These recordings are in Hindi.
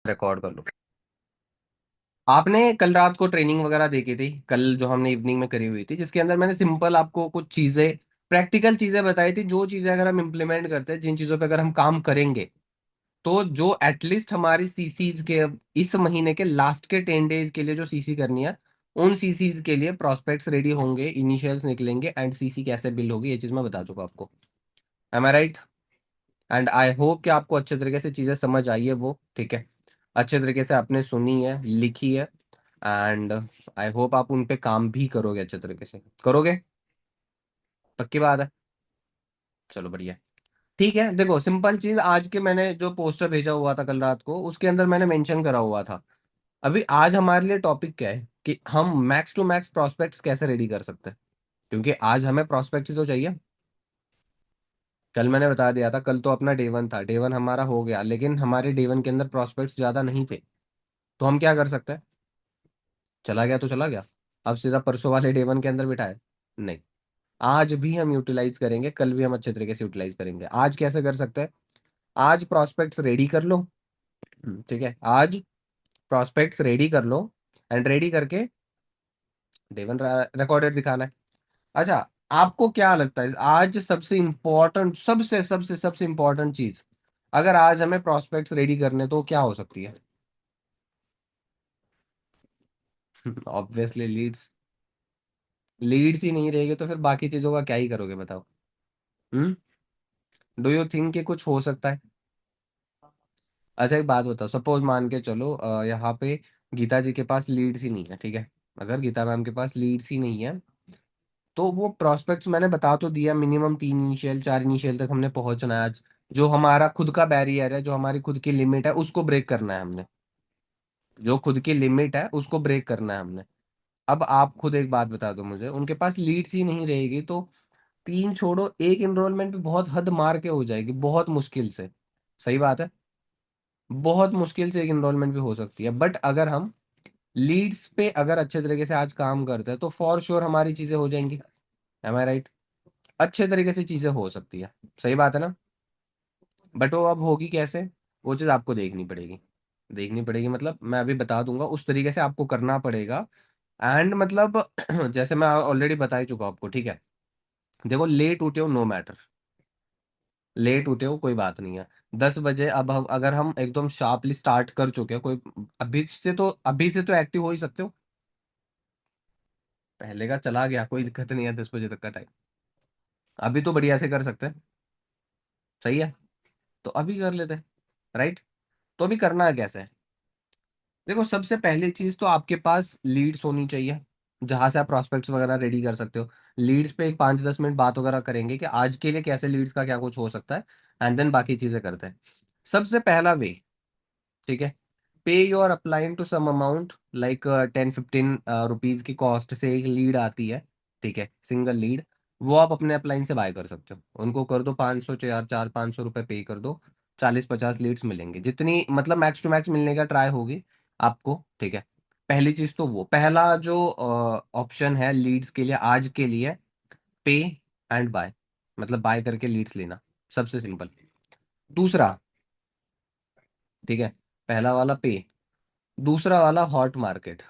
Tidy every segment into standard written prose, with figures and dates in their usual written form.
रिकॉर्ड कर लो। आपने कल रात को ट्रेनिंग वगैरह देखी थी, कल जो हमने इवनिंग में करी हुई थी, जिसके अंदर मैंने सिंपल आपको कुछ चीजें, प्रैक्टिकल चीजें बताई थी, जो चीजें अगर हम इम्प्लीमेंट करते हैं, जिन चीजों पे अगर हम काम करेंगे, तो जो एटलीस्ट हमारी सीसीज के इस महीने के लास्ट के 10 डेज के लिए जो सीसी करनी है, उन सीसीज के लिए प्रोस्पेक्ट्स रेडी होंगे, इनिशियल्स निकलेंगे, एंड सीसी कैसे बिल होगी, ये चीज मैं बता चुका आपको। Am I right? And I hope कि आपको अच्छे तरीके से चीजें समझ आई है वो, ठीक है। अच्छे तरीके से आपने सुनी है, लिखी है, एंड आई होप आप उन पे काम भी करोगे, अच्छे तरीके से करोगे। पक्की बात है। चलो बढ़िया। ठीक है, देखो सिंपल चीज, आज के मैंने जो पोस्टर भेजा हुआ था कल रात को, उसके अंदर मैंने मेंशन करा हुआ था। अभी आज हमारे लिए टॉपिक क्या है कि हम मैक्स टू मैक्स प्रोस्पेक्ट्स कैसे रेडी कर सकते हैं, क्योंकि आज हमें प्रोस्पेक्ट्स ही तो चाहिए। कल मैंने बता दिया था, कल तो अपना डे 1 था, डे 1 हमारा हो गया, लेकिन हमारे डे 1 के अंदर प्रोस्पेक्ट्स ज्यादा नहीं थे। तो हम क्या कर सकते हैं? चला गया तो चला गया, अब सीधा परसों वाले डे 1 के अंदर बिठाए? नहीं। आज भी हम यूटिलाइज करेंगे, कल भी हम अच्छे तरीके से यूटिलाइज करेंगे। आज कैसे कर सकते हैं? आज प्रोस्पेक्ट्स रेडी कर लो। ठीक है, आज प्रोस्पेक्ट्स रेडी कर लो, एंड रेडी करके डे 1 रिकॉर्डेड दिखाना है। अच्छा, आपको क्या लगता है आज सबसे इंपॉर्टेंट, सबसे सबसे सबसे इंपॉर्टेंट चीज, अगर आज हमें प्रोस्पेक्ट्स रेडी करने, तो क्या हो सकती है? Obviously Leeds. लीड्स ही नहीं रहेगी तो फिर बाकी चीजों का क्या ही करोगे, बताओ। हम्म। डू यू थिंक कि कुछ हो सकता है? अच्छा एक बात बताओ, सपोज मान के चलो यहाँ पे गीता जी के पास लीड्स ही नहीं है, ठीक है। अगर गीता मैम के पास लीड्स ही नहीं है, तो वो प्रोस्पेक्ट्स मैंने बता तो दिया, मिनिमम 3 इनिशियल 4 इनिशियल तक हमने पहुंचना है आज। जो हमारा खुद का बैरियर है, जो हमारी खुद की लिमिट है, उसको ब्रेक करना है हमने। जो खुद की लिमिट है उसको ब्रेक करना है हमने। अब आप खुद एक बात बता दो मुझे, उनके पास लीड्स ही नहीं रहेगी तो तीन छोड़ो, एक इनरोलमेंट भी बहुत हद मार के हो जाएगी, बहुत मुश्किल से। सही बात है। बहुत मुश्किल से एक इनरोलमेंट भी हो सकती है, बट अगर हम लीड्स पे अगर अच्छे तरीके से आज काम करते हैं, तो फॉर श्योर हमारी चीजें हो जाएंगी। M I right? अच्छे तरीके से चीजें हो सकती है। सही बात है ना? बट वो अब होगी कैसे, वो चीज आपको देखनी पड़ेगी। देखनी पड़ेगी मतलब मैं अभी बता दूंगा, उस तरीके से आपको करना पड़ेगा। एंड मतलब जैसे मैं ऑलरेडी बता ही चुका आपको, ठीक है। देखो, लेट उठे हो नो मैटर, लेट उठे हो कोई बात नहीं है। 10 बजे, अब हम अगर हम एकदम शार्पली स्टार्ट कर चुके हैं कोई, अभी से तो एक्टिव हो ही सकते हो। पहले का चला गया, कोई दिक्कत नहीं है, 10 बजे तक का टाइम। अभी तो बढ़िया से कर सकते हैं। सही है। तो अभी कर लेते हैं। राइट? तो अभी करना है कैसे? देखो, सबसे पहली चीज तो आपके पास लीड्स होनी चाहिए, जहां से आप प्रोस्पेक्ट्स वगैरह रेडी कर सकते हो। लीड्स पे एक 5-10 मिनट बात वगैरह करेंगे कि आज के लिए कैसे लीड्स का क्या कुछ हो सकता है, एंड देन बाकी चीजें करते हैं। सबसे पहला वे, ठीक है, pay your applying to some amount like 10-15 rupees की कॉस्ट से एक लीड आती है, ठीक है, सिंगल लीड। वो आप अपने अपलाइन से बाय कर सकते हो, उनको कर दो 500, 400-500 रुपये पे कर दो। 40-50 लीड्स मिलेंगे, जितनी मतलब मैक्स टू मैक्स मिलने का ट्राई होगी आपको, ठीक है। पहली चीज तो वो पहला जो ऑप्शन है लीड्स के लिए आज के लिए, पे एंड बाय, मतलब बाय करके लीड्स लेना, सबसे सिंपल। दूसरा, ठीक है, पहला वाला पे, दूसरा वाला हॉट मार्केट।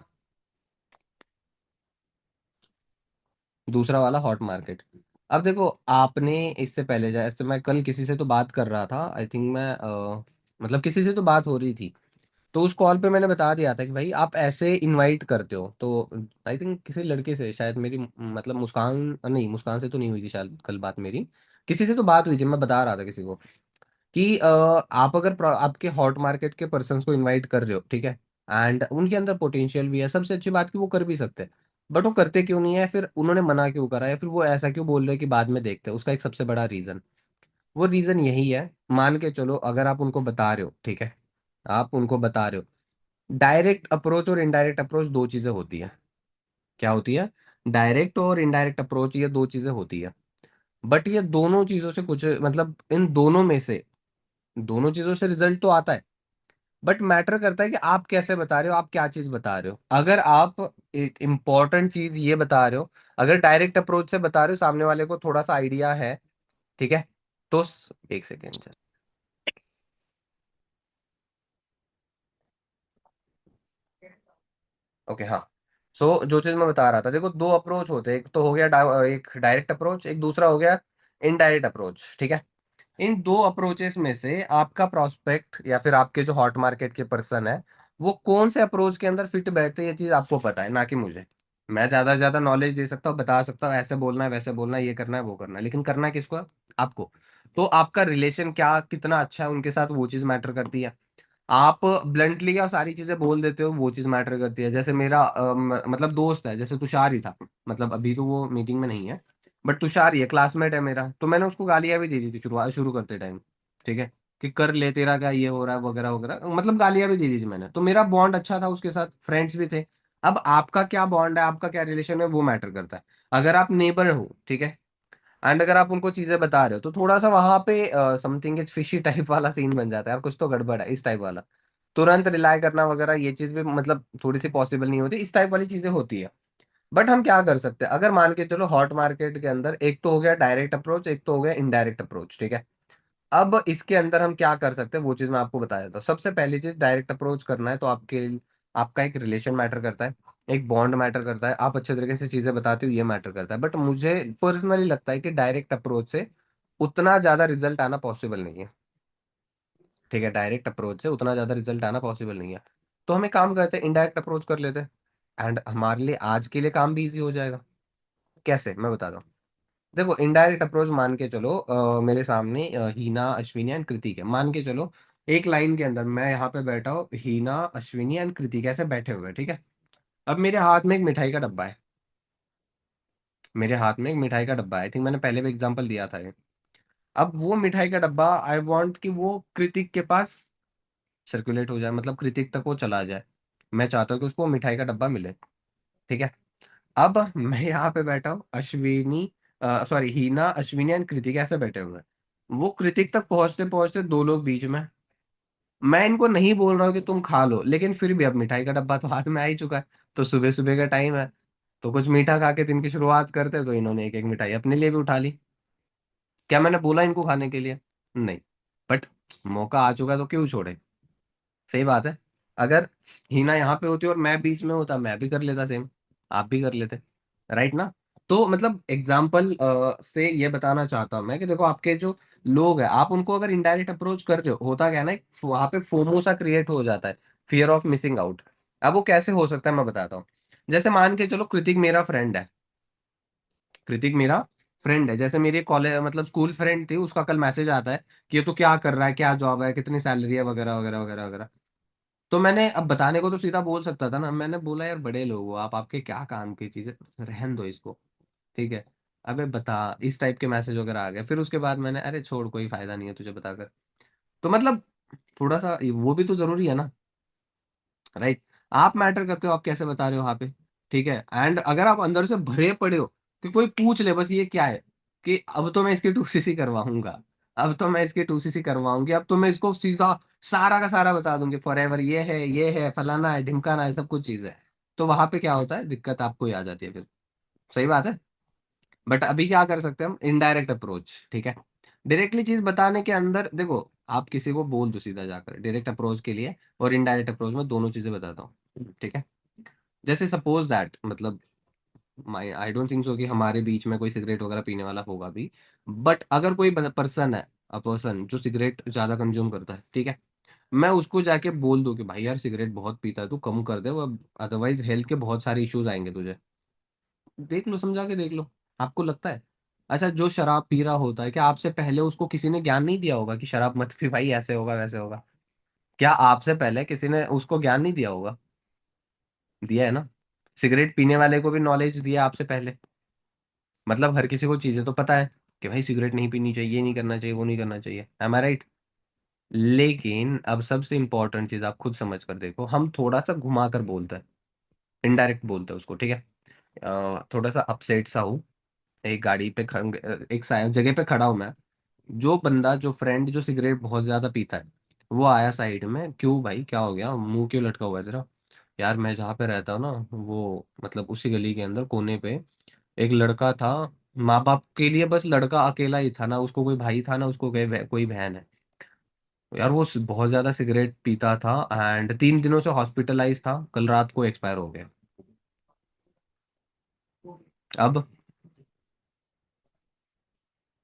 दूसरा वाला हॉट मार्केट। अब देखो, आपने इससे पहले, जैसे मैं कल किसी से तो बात कर रहा था, आई थिंक मैं मतलब किसी से तो बात हो रही थी, तो उस कॉल पे मैंने बता दिया था कि भाई आप ऐसे इनवाइट करते हो, तो आई थिंक किसी लड़के से शायद मेरी, मतलब मुस्कान, नहीं मुस्कान से तो नहीं हुई थी शायद कल बात मेरी, किसी से तो बात हुई थी, मैं बता रहा था किसी को कि आप अगर आपके हॉट मार्केट के पर्सन्स को इनवाइट कर रहे हो, ठीक है, एंड उनके अंदर पोटेंशियल भी है, सबसे अच्छी बात कि वो कर भी सकते हैं, बट वो करते क्यों नहीं है, फिर उन्होंने मना क्यों करा है, फिर वो ऐसा क्यों बोल रहे हैं कि बाद में देखते हैं, उसका एक सबसे बड़ा रीजन, वो रीजन यही है। मान के चलो, अगर आप उनको बता रहे हो, ठीक है, आप उनको बता रहे हो, डायरेक्ट अप्रोच और इनडायरेक्ट अप्रोच दो चीजें होती है। क्या होती है? डायरेक्ट और इनडायरेक्ट अप्रोच, ये दो चीजें होती है। बट ये दोनों चीजों से कुछ, मतलब इन दोनों में से, दोनों चीजों से रिजल्ट तो आता है, बट मैटर करता है कि आप कैसे बता रहे हो, आप क्या चीज बता रहे हो। अगर आप एक इंपॉर्टेंट चीज ये बता रहे हो, अगर डायरेक्ट अप्रोच से बता रहे हो, सामने वाले को थोड़ा सा आइडिया है, ठीक है, तो एक सेकेंड, ओके हाँ। सो जो चीज मैं बता रहा था, देखो दो अप्रोच होते हैं, एक तो हो गया एक डायरेक्ट अप्रोच, एक दूसरा हो गया इनडायरेक्ट अप्रोच, ठीक है। इन दो अप्रोचेस में से आपका प्रोस्पेक्ट या फिर आपके जो हॉट मार्केट के पर्सन है, वो कौन से अप्रोच के अंदर फिट बैठते हैं, ये चीज आपको पता है, ना कि मुझे। मैं ज्यादा से ज्यादा नॉलेज दे सकता हूँ, बता सकता हूँ ऐसे बोलना है, वैसे बोलना है, ये करना है, वो करना है, लेकिन करना है किसको है? आपको। तो आपका रिलेशन क्या कितना अच्छा है उनके साथ, वो चीज मैटर करती है। आप ब्लंटली क्या सारी चीजें बोल देते हो, वो चीज मैटर करती है। जैसे मेरा मतलब दोस्त है, जैसे तुषार ही था, मतलब अभी तो वो मीटिंग में नहीं है, बट तुषार ही है, क्लासमेट है मेरा, तो मैंने उसको गालियां भी दी थी शुरू करते टाइम, ठीक है, कि कर ले, तेरा क्या ये हो रहा है वगैरह वगैरह, मतलब गालियां भी दी थी मैंने। तो मेरा बॉन्ड अच्छा था उसके साथ, फ्रेंड्स भी थे। अब आपका क्या बॉन्ड है, आपका क्या रिलेशन है, वो मैटर करता है। अगर आप नेबर हो, ठीक है, एंड अगर आप उनको चीजें बता रहे हो, तो थोड़ा सा वहां पे समथिंग इज फिशी टाइप वाला सीन बन जाता है यार, कुछ तो गड़बड़ है इस टाइप वाला। तुरंत रिलाई करना वगैरह ये चीज भी मतलब थोड़ी सी पॉसिबल नहीं होती, इस टाइप वाली चीजें होती है। बट हम क्या कर सकते हैं, अगर मान के चलो हॉट मार्केट के अंदर एक तो हो गया डायरेक्ट अप्रोच, एक तो हो गया इनडायरेक्ट अप्रोच, ठीक है। अब इसके अंदर हम क्या कर सकते हैं, वो चीज मैं आपको बता देता हूँ। सबसे पहली चीज, डायरेक्ट अप्रोच करना है तो आपके आपका एक रिलेशन मैटर करता है, एक बॉन्ड मैटर करता है, आप अच्छे तरीके से चीजें बताते हो, ये मैटर करता है। बट मुझे पर्सनली लगता है कि डायरेक्ट अप्रोच से उतना ज्यादा रिजल्ट आना पॉसिबल नहीं है, ठीक है, डायरेक्ट अप्रोच से उतना ज्यादा रिजल्ट आना पॉसिबल नहीं है। तो हम एक काम करते हैं, इनडायरेक्ट अप्रोच कर लेते हैं, एंड हमारे लिए आज के लिए काम भी इजी हो जाएगा। कैसे, मैं बताता हूँ। देखो इनडायरेक्ट अप्रोच मान के चलो, मेरे सामने हीना, अश्विनी एंड कृतिक है, मान के चलो एक लाइन के अंदर मैं यहाँ पे बैठा हूँ, हीना, अश्विनी एंड कृतिक ऐसे बैठे हुए हैं, ठीक है। अब मेरे हाथ में एक मिठाई का डब्बा है, मेरे हाथ में एक मिठाई का डब्बा है, आई थिंक मैंने पहले भी एग्जांपल दिया था ये। अब वो मिठाई का डब्बा आई वांट कि वो कृतिक के पास सर्कुलेट हो जाए, मतलब कृतिक तक वो चला जाए। मैं चाहता हूँ कि उसको वो मिठाई का डब्बा मिले, ठीक है। अब मैं यहाँ पे बैठा हूँ, अश्विनी, सॉरी हीना, अश्विनी एंड कृतिक ऐसे बैठे हुए हैं। वो कृतिक तक पहुंचते पहुंचते दो लोग बीच में। मैं इनको नहीं बोल रहा हूँ कि तुम खा लो, लेकिन फिर भी अब मिठाई का डब्बा तो हाथ में आ ही चुका है, तो सुबह सुबह का टाइम है, तो कुछ मीठा खा के दिन की शुरुआत करते, तो इन्होंने एक एक मिठाई अपने लिए भी उठा ली। क्या मैंने बोला इनको खाने के लिए? नहीं। बट मौका आ चुका है तो क्यों छोड़े? सही बात है। अगर हीना यहाँ पे होती और मैं बीच में होता, मैं भी कर लेता सेम, आप भी कर लेते, राइट ना। तो मतलब एग्जाम्पल से ये बताना चाहता हूँ मैं कि देखो आपके जो लोग हैं, आप उनको अगर इनडायरेक्ट अप्रोच कर रहे हो, होता क्या है ना, वहां पे फोमो सा क्रिएट हो जाता है, फियर ऑफ मिसिंग आउट। अब वो कैसे हो सकता है मैं बताता हूँ। जैसे मान के चलो कृतिक मेरा फ्रेंड है, कृतिक मेरा फ्रेंड है, जैसे मेरी कॉलेज मतलब स्कूल फ्रेंड थी, उसका कल मैसेज आता है कि ये तो क्या कर रहा है, क्या जॉब है, कितनी सैलरी है, वगैरह वगैरह वगैरह वगैरह। तो मैंने अब बताने को तो सीधा बोल सकता था ना, मैंने बोला यार बड़े लोग हो आप, आपके क्या काम की चीजें, रहन दो इसको, ठीक है। अबे बता, इस टाइप के मैसेज वगैरह आ गए, फिर उसके बाद मैंने अरे छोड़, कोई फायदा नहीं है तुझे बताकर। तो मतलब थोड़ा सा वो भी तो जरूरी है ना, राइट। आप मैटर करते हो, आप कैसे बता रहे हो वहां पे, ठीक है। एंड अगर आप अंदर से भरे पड़े हो कि कोई पूछ ले बस ये क्या है, कि अब तो मैं इसकी 2cc करवाऊंगा, अब तो मैं इसकी 2cc करवाऊंगी, अब तो मैं इसको सीधा सारा का सारा बता दूंगी, फॉर एवर ये है फलाना है ढिमकाना है, सब कुछ चीज है। तो वहां पे क्या होता है, दिक्कत आपको ही आ जाती है फिर। सही बात है। बट अभी क्या कर सकते हैं हम, इनडायरेक्ट अप्रोच, ठीक है। डायरेक्टली चीज बताने के अंदर देखो, आप किसी को बोल दो सीधा जाकर डायरेक्ट अप्रोच के लिए, और इनडायरेक्ट अप्रोच में दोनों चीजें बताता हूँ, ठीक है। जैसे सपोज दैट, मतलब माई आई डोंट थिंक सो कि हमारे बीच में कोई सिगरेट वगैरह पीने वाला होगा भी, बट अगर कोई पर्सन है, अ पर्सन जो सिगरेट ज्यादा कंज्यूम करता है, ठीक है, मैं उसको जाके बोल दूं कि भाई यार सिगरेट बहुत पीता है, तू कम कर दे वो, अदरवाइज हेल्थ के बहुत सारे इश्यूज आएंगे तुझे। देख लो, समझा के देख लो। आपको लगता है, अच्छा जो शराब पी रहा होता है, क्या आपसे पहले उसको किसी ने ज्ञान नहीं दिया होगा कि शराब मत पी भाई, ऐसे होगा वैसे होगा? क्या आपसे पहले किसी ने उसको ज्ञान नहीं दिया होगा? दिया है ना। सिगरेट पीने वाले को भी नॉलेज दिया आपसे पहले, मतलब हर किसी को चीजें तो पता है कि भाई सिगरेट नहीं पीनी चाहिए, ये नहीं करना चाहिए, वो नहीं करना चाहिए, एम आई राइट। लेकिन अब सबसे इंपॉर्टेंट चीज आप खुद समझ कर देखो, हम थोड़ा सा घुमा कर बोलते हैं, इनडायरेक्ट बोलते हैं उसको, ठीक है। थोड़ा सा अपसेट सा हूँ, एक गाड़ी पे एक जगह पे खड़ा हूं मैं, जो बंदा, जो फ्रेंड जो सिगरेट बहुत ज्यादा पीता है, वो आया साइड में, क्यों भाई क्या हो गया, मुंह क्यों लटका हुआ है तेरा? यार मैं जहाँ पे रहता हूँ ना, वो मतलब उसी गली के अंदर कोने पे एक लड़का था, माँ बाप के लिए बस लड़का अकेला ही था, ना उसको कोई भाई था, ना उसको कोई बहन है। यार वो बहुत ज्यादा सिगरेट पीता था, एंड 3 दिनों से हॉस्पिटलाइज था, कल रात को एक्सपायर हो गया। अब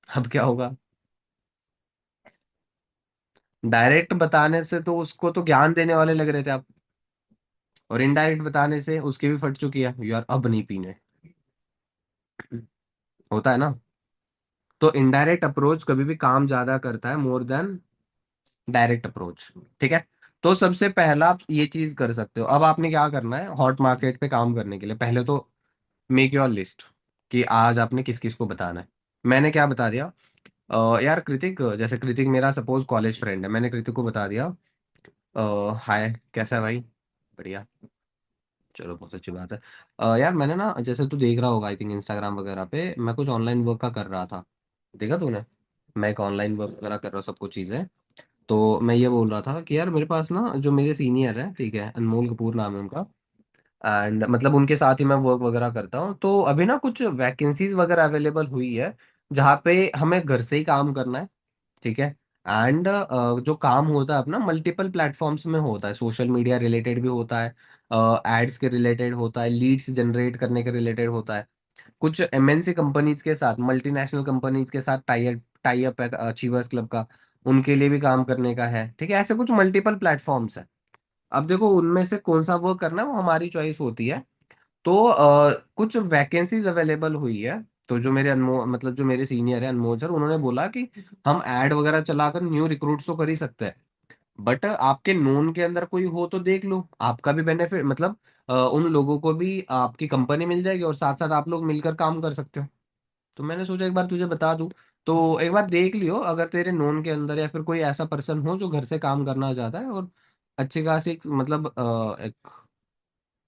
अब क्या होगा? डायरेक्ट बताने से तो उसको तो ज्ञान देने वाले लग रहे थे आप, और इनडायरेक्ट बताने से उसकी भी फट चुकी है यार, अब नहीं पीने। होता है ना। तो इनडायरेक्ट अप्रोच कभी भी काम ज्यादा करता है मोर देन डायरेक्ट अप्रोच। ठीक है। तो सबसे पहला आप ये चीज कर सकते हो। अब आपने क्या करना है हॉट मार्केट पे काम करने के लिए, पहले तो मेक योर लिस्ट कि आज आपने किस किस को बताना है। मैंने क्या बता दिया, यार कृतिक, जैसे कृतिक मेरा सपोज कॉलेज फ्रेंड है, मैंने कृतिक को बता दिया, हाय कैसा है भाई, बढ़िया, चलो बहुत अच्छी बात है। यार मैंने ना, जैसे तू देख रहा होगा आई थिंक इंस्टाग्राम वगैरह पे, मैं कुछ ऑनलाइन वर्क का कर रहा था, देखा तूने? मैं एक ऑनलाइन वर्क वगैरह कर रहा हूँ, सब कुछ चीज़ें। तो मैं ये बोल रहा था कि यार मेरे पास ना जो मेरे सीनियर है, ठीक है, अनमोल कपूर नाम है उनका, एंड मतलब उनके साथ ही मैं वर्क वगैरह करता हूँ। तो अभी ना कुछ वैकेंसीज वगैरह अवेलेबल हुई है जहाँ पे हमें घर से ही काम करना है। ठीक है। एंड जो काम होता है अपना मल्टीपल प्लेटफॉर्म्स में होता है, सोशल मीडिया रिलेटेड भी होता है, एड्स के रिलेटेड होता है, लीड्स जनरेट करने के रिलेटेड होता है, कुछ एमएनसी कंपनीज के साथ, मल्टीनेशनल कंपनीज के साथ टाई अप है अचीवर्स क्लब का, उनके लिए भी काम करने का है। ठीक है, ऐसे कुछ मल्टीपल प्लेटफॉर्म्स है। अब देखो उनमें से कौन सा वर्क करना है वो हमारी चॉइस होती है। तो कुछ वैकेंसीज अवेलेबल हुई है। तो जो मेरे मतलब जो मेरे सीनियर है अनमोल सर, उन्होंने बोला कि हम ऐड वगैरह चलाकर न्यू रिक्रूट्स तो कर ही सकते हैं, बट आपके नोन के अंदर कोई हो तो देख लो, आपका भी बेनिफिट, मतलब उन लोगों को भी आपकी कंपनी मिल जाएगी और साथ साथ आप लोग मिलकर काम कर सकते हो। तो मैंने सोचा एक बार तुझे बता दूं। तो एक बार देख लियो, अगर तेरे नोन के अंदर या फिर कोई ऐसा पर्सन हो जो घर से काम करना चाहता है, और अच्छी खासी मतलब एक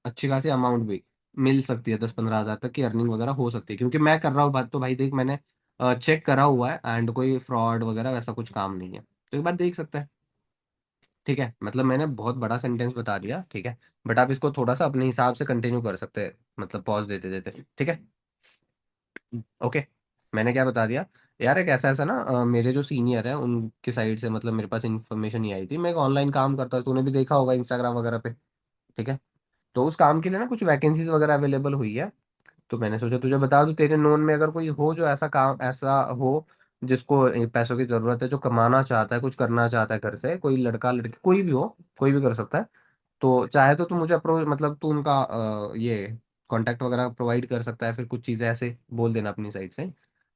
अच्छी खासी अमाउंट भी मिल सकती है, 10-15 हज़ार तक की अर्निंग वगैरह हो सकती है, क्योंकि मैं कर रहा हूँ बात तो भाई देख, मैंने चेक करा हुआ है एंड कोई फ्रॉड वगैरह वैसा कुछ काम नहीं है। तो एक बार देख सकते हैं। ठीक है, मतलब मैंने बहुत बड़ा सेंटेंस बता दिया, ठीक है, बट आप इसको थोड़ा सा अपने हिसाब से कंटिन्यू कर सकते हैं, मतलब पॉज देते देते। ठीक है। ओके। मैंने क्या बता दिया, यार एक ऐसा ऐसा ना, मेरे जो सीनियर है उनकी साइड से मतलब मेरे पास इन्फॉर्मेशन ही आई थी, मैं एक ऑनलाइन काम करता हूँ, तूने भी देखा होगा इंस्टाग्राम वगैरह पे। ठीक है। तो उस काम के लिए ना कुछ वैकेंसीज वगैरह अवेलेबल हुई है। तो मैंने सोचा तुझे बता दूं, तेरे नोन में अगर कोई हो जो ऐसा काम ऐसा हो, जिसको पैसों की जरूरत है, जो कमाना चाहता है, कुछ करना चाहता है घर से, कोई लड़का लड़की कोई भी हो, कोई भी कर सकता है। तो चाहे तो तू मुझे अप्रोच, मतलब तू उनका ये कांटेक्ट वगैरह प्रोवाइड कर सकता है, फिर कुछ चीज़ें ऐसे बोल देना अपनी साइड से।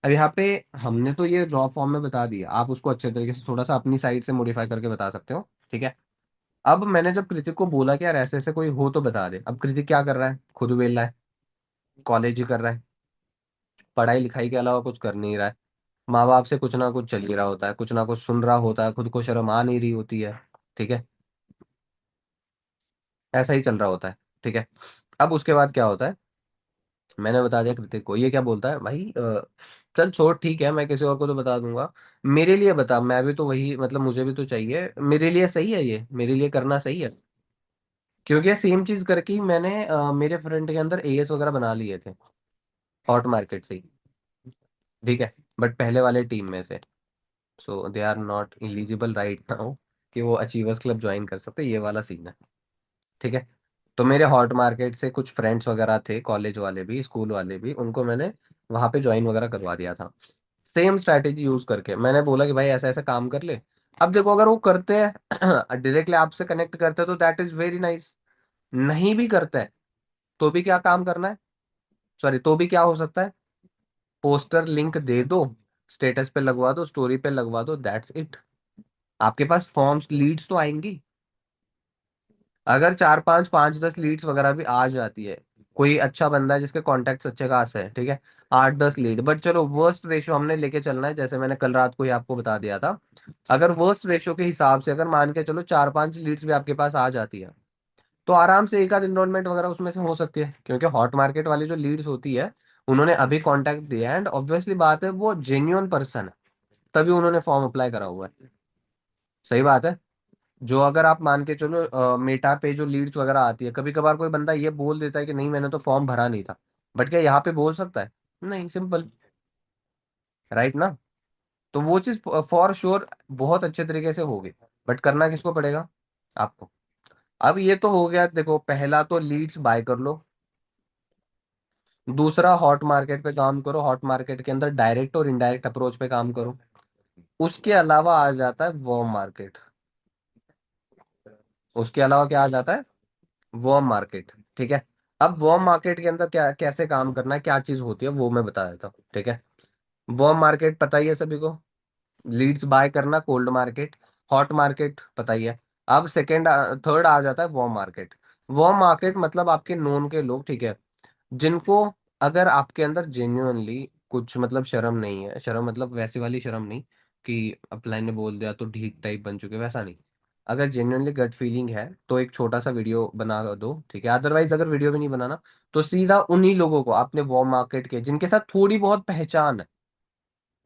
अब यहाँ पे हमने तो ये रॉ फॉर्म में बता दिया, आप उसको अच्छे तरीके से थोड़ा सा अपनी साइड से मॉडिफाई करके बता सकते हो। ठीक है। अब मैंने जब कृतिक को बोला कि यार ऐसे ऐसे कोई हो तो बता दे, अब कृतिक क्या कर रहा है, खुद वेला है, कॉलेज ही कर रहा है, पढ़ाई लिखाई के अलावा कुछ कर नहीं रहा है, माँ बाप से कुछ ना कुछ चल ही रहा होता है, कुछ ना कुछ सुन रहा होता है, खुद को शर्म आ नहीं रही होती है। ठीक है। ऐसा ही चल रहा होता है। ठीक है। अब उसके बाद क्या होता है, मैंने बता दिया कृतिक को, ये क्या बोलता है भाई, चल छोड़ ठीक है, मैं किसी और को तो बता दूंगा, मेरे लिए बता, मैं भी तो वही, मतलब मुझे भी तो चाहिए, मेरे लिए सही है, ये मेरे लिए करना सही है। क्योंकि ये सेम चीज करके ही मैंने मेरे फ्रेंड के अंदर एएस वगैरह बना लिए थे, हॉट मार्केट से ही। ठीक है। बट पहले वाले टीम में से, so they are not eligible right now कि वो अचीवर्स क्लब ज्वाइन कर सकते, ये वाला सीन है। ठीक है। तो मेरे हॉट मार्केट से कुछ फ्रेंड्स वगैरह थे, कॉलेज वाले भी स्कूल वाले भी, उनको मैंने वहां पे ज्वाइन वगैरह करवा दिया था। सेम स्ट्रैटेजी यूज करके मैंने बोला कि भाई ऐसा ऐसा काम कर ले। अब देखो अगर वो करते हैं डायरेक्टली आपसे कनेक्ट करते हैं तो दैट इज वेरी नाइस, नहीं भी करते हैं तो भी क्या काम करना है, सॉरी तो भी क्या हो सकता है, पोस्टर लिंक दे दो, स्टेटस पे लगवा दो, स्टोरी पे लगवा दो, दैट्स इट। आपके पास फॉर्म्स लीड्स तो आएंगी। अगर 4-5, 5-10 लीड्स वगैरह भी आ जाती है, कोई अच्छा बंदा है जिसके कॉन्टेक्ट अच्छे खास है, ठीक है, 8-10 लीड, बट चलो वर्स्ट रेशियो हमने लेके चलना है, जैसे मैंने कल रात को ही आपको बता दिया था। अगर वर्स्ट रेशियो के हिसाब से अगर मान के चलो 4-5 लीड्स भी आपके पास आ जाती है, तो आराम से एक आध इनरोलमेंट वगैरह उसमें से हो सकती है, क्योंकि हॉट मार्केट वाली जो लीड्स होती है, उन्होंने अभी कॉन्टैक्ट दिया एंड ऑब्वियसली बात है वो जेन्युइन पर्सन है, तभी उन्होंने फॉर्म अप्लाई करा हुआ है। सही बात है। जो अगर आप मान के चलो मेटा पे जो लीड्स वगैरह आती है, कभी कभार कोई बंदा ये बोल देता है कि नहीं मैंने तो फॉर्म भरा नहीं था, बट क्या यहाँ पे बोल सकता है? नहीं, सिंपल, राइट ना। तो वो चीज फॉर श्योर बहुत अच्छे तरीके से होगी, बट करना किसको पड़ेगा? आपको। अब ये तो हो गया, देखो पहला तो लीड्स बाय कर लो, दूसरा, हॉट मार्केट पे काम करो, हॉट मार्केट के अंदर डायरेक्ट और इनडायरेक्ट अप्रोच पे काम करो। उसके अलावा आ जाता है वार्म मार्केट। उसके अलावा क्या आ जाता है? Warm market. ठीक है। अब वार्म मार्केट के अंदर क्या कैसे काम करना है, क्या चीज होती है, वो मैं बता देता हूँ। ठीक है। वार्म मार्केट पता ही है सभी को, लीड्स बाय करना। कोल्ड मार्केट, हॉट मार्केट पता ही है। अब सेकेंड, थर्ड आ जाता है वार्म मार्केट। वार्म मार्केट मतलब आपके नोन के लोग, ठीक है, जिनको, अगर आपके अंदर जेन्युइनली कुछ मतलब शर्म नहीं है, शर्म मतलब वैसी वाली शर्म नहीं कि अपलाइन ने बोल दिया तो ढीठ टाइप बन चुके, वैसा नहीं। अगर जेन्युइनली गट फीलिंग है तो एक छोटा सा वीडियो बना दो, ठीक है। अदरवाइज अगर वीडियो भी नहीं बनाना तो सीधा उन्हीं लोगों को, अपने वार्म मार्केट के, जिनके साथ थोड़ी बहुत पहचान है,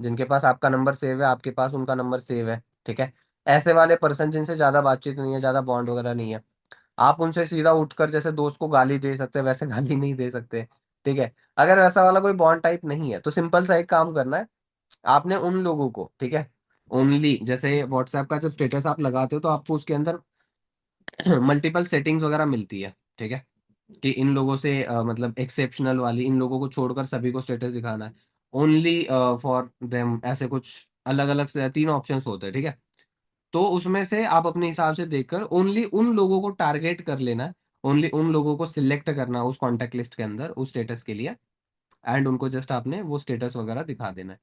जिनके पास आपका नंबर सेव है, आपके पास उनका नंबर सेव है, ठीक है, ऐसे वाले पर्सन जिनसे ज्यादा बातचीत नहीं है, ज्यादा बॉन्ड वगैरह नहीं है, आप उनसे सीधा उठकर जैसे दोस्त को गाली दे सकते हैं वैसे गाली नहीं दे सकते। ठीक है। अगर वैसा वाला कोई बॉन्ड टाइप नहीं है तो सिंपल सा एक काम करना है। आपने उन लोगों को, ठीक है, ओनली, जैसे व्हाट्सएप का जब स्टेटस आप लगाते हो तो आपको उसके अंदर मल्टीपल सेटिंग्स वगैरह मिलती है, ठीक है, कि इन लोगों से मतलब एक्सेप्शनल वाली, इन लोगों को छोड़कर सभी को स्टेटस दिखाना है, ओनली फॉर देम, ऐसे कुछ अलग अलग से 3 ऑप्शंस होते हैं, ठीक है। तो उसमें से आप अपने हिसाब से देखकर ओनली उन लोगों को टारगेट कर लेना है, ओनली उन लोगों को सिलेक्ट करना है उस कॉन्टेक्ट लिस्ट के अंदर उस स्टेटस के लिए, एंड उनको जस्ट आपने वो स्टेटस वगैरह दिखा देना है।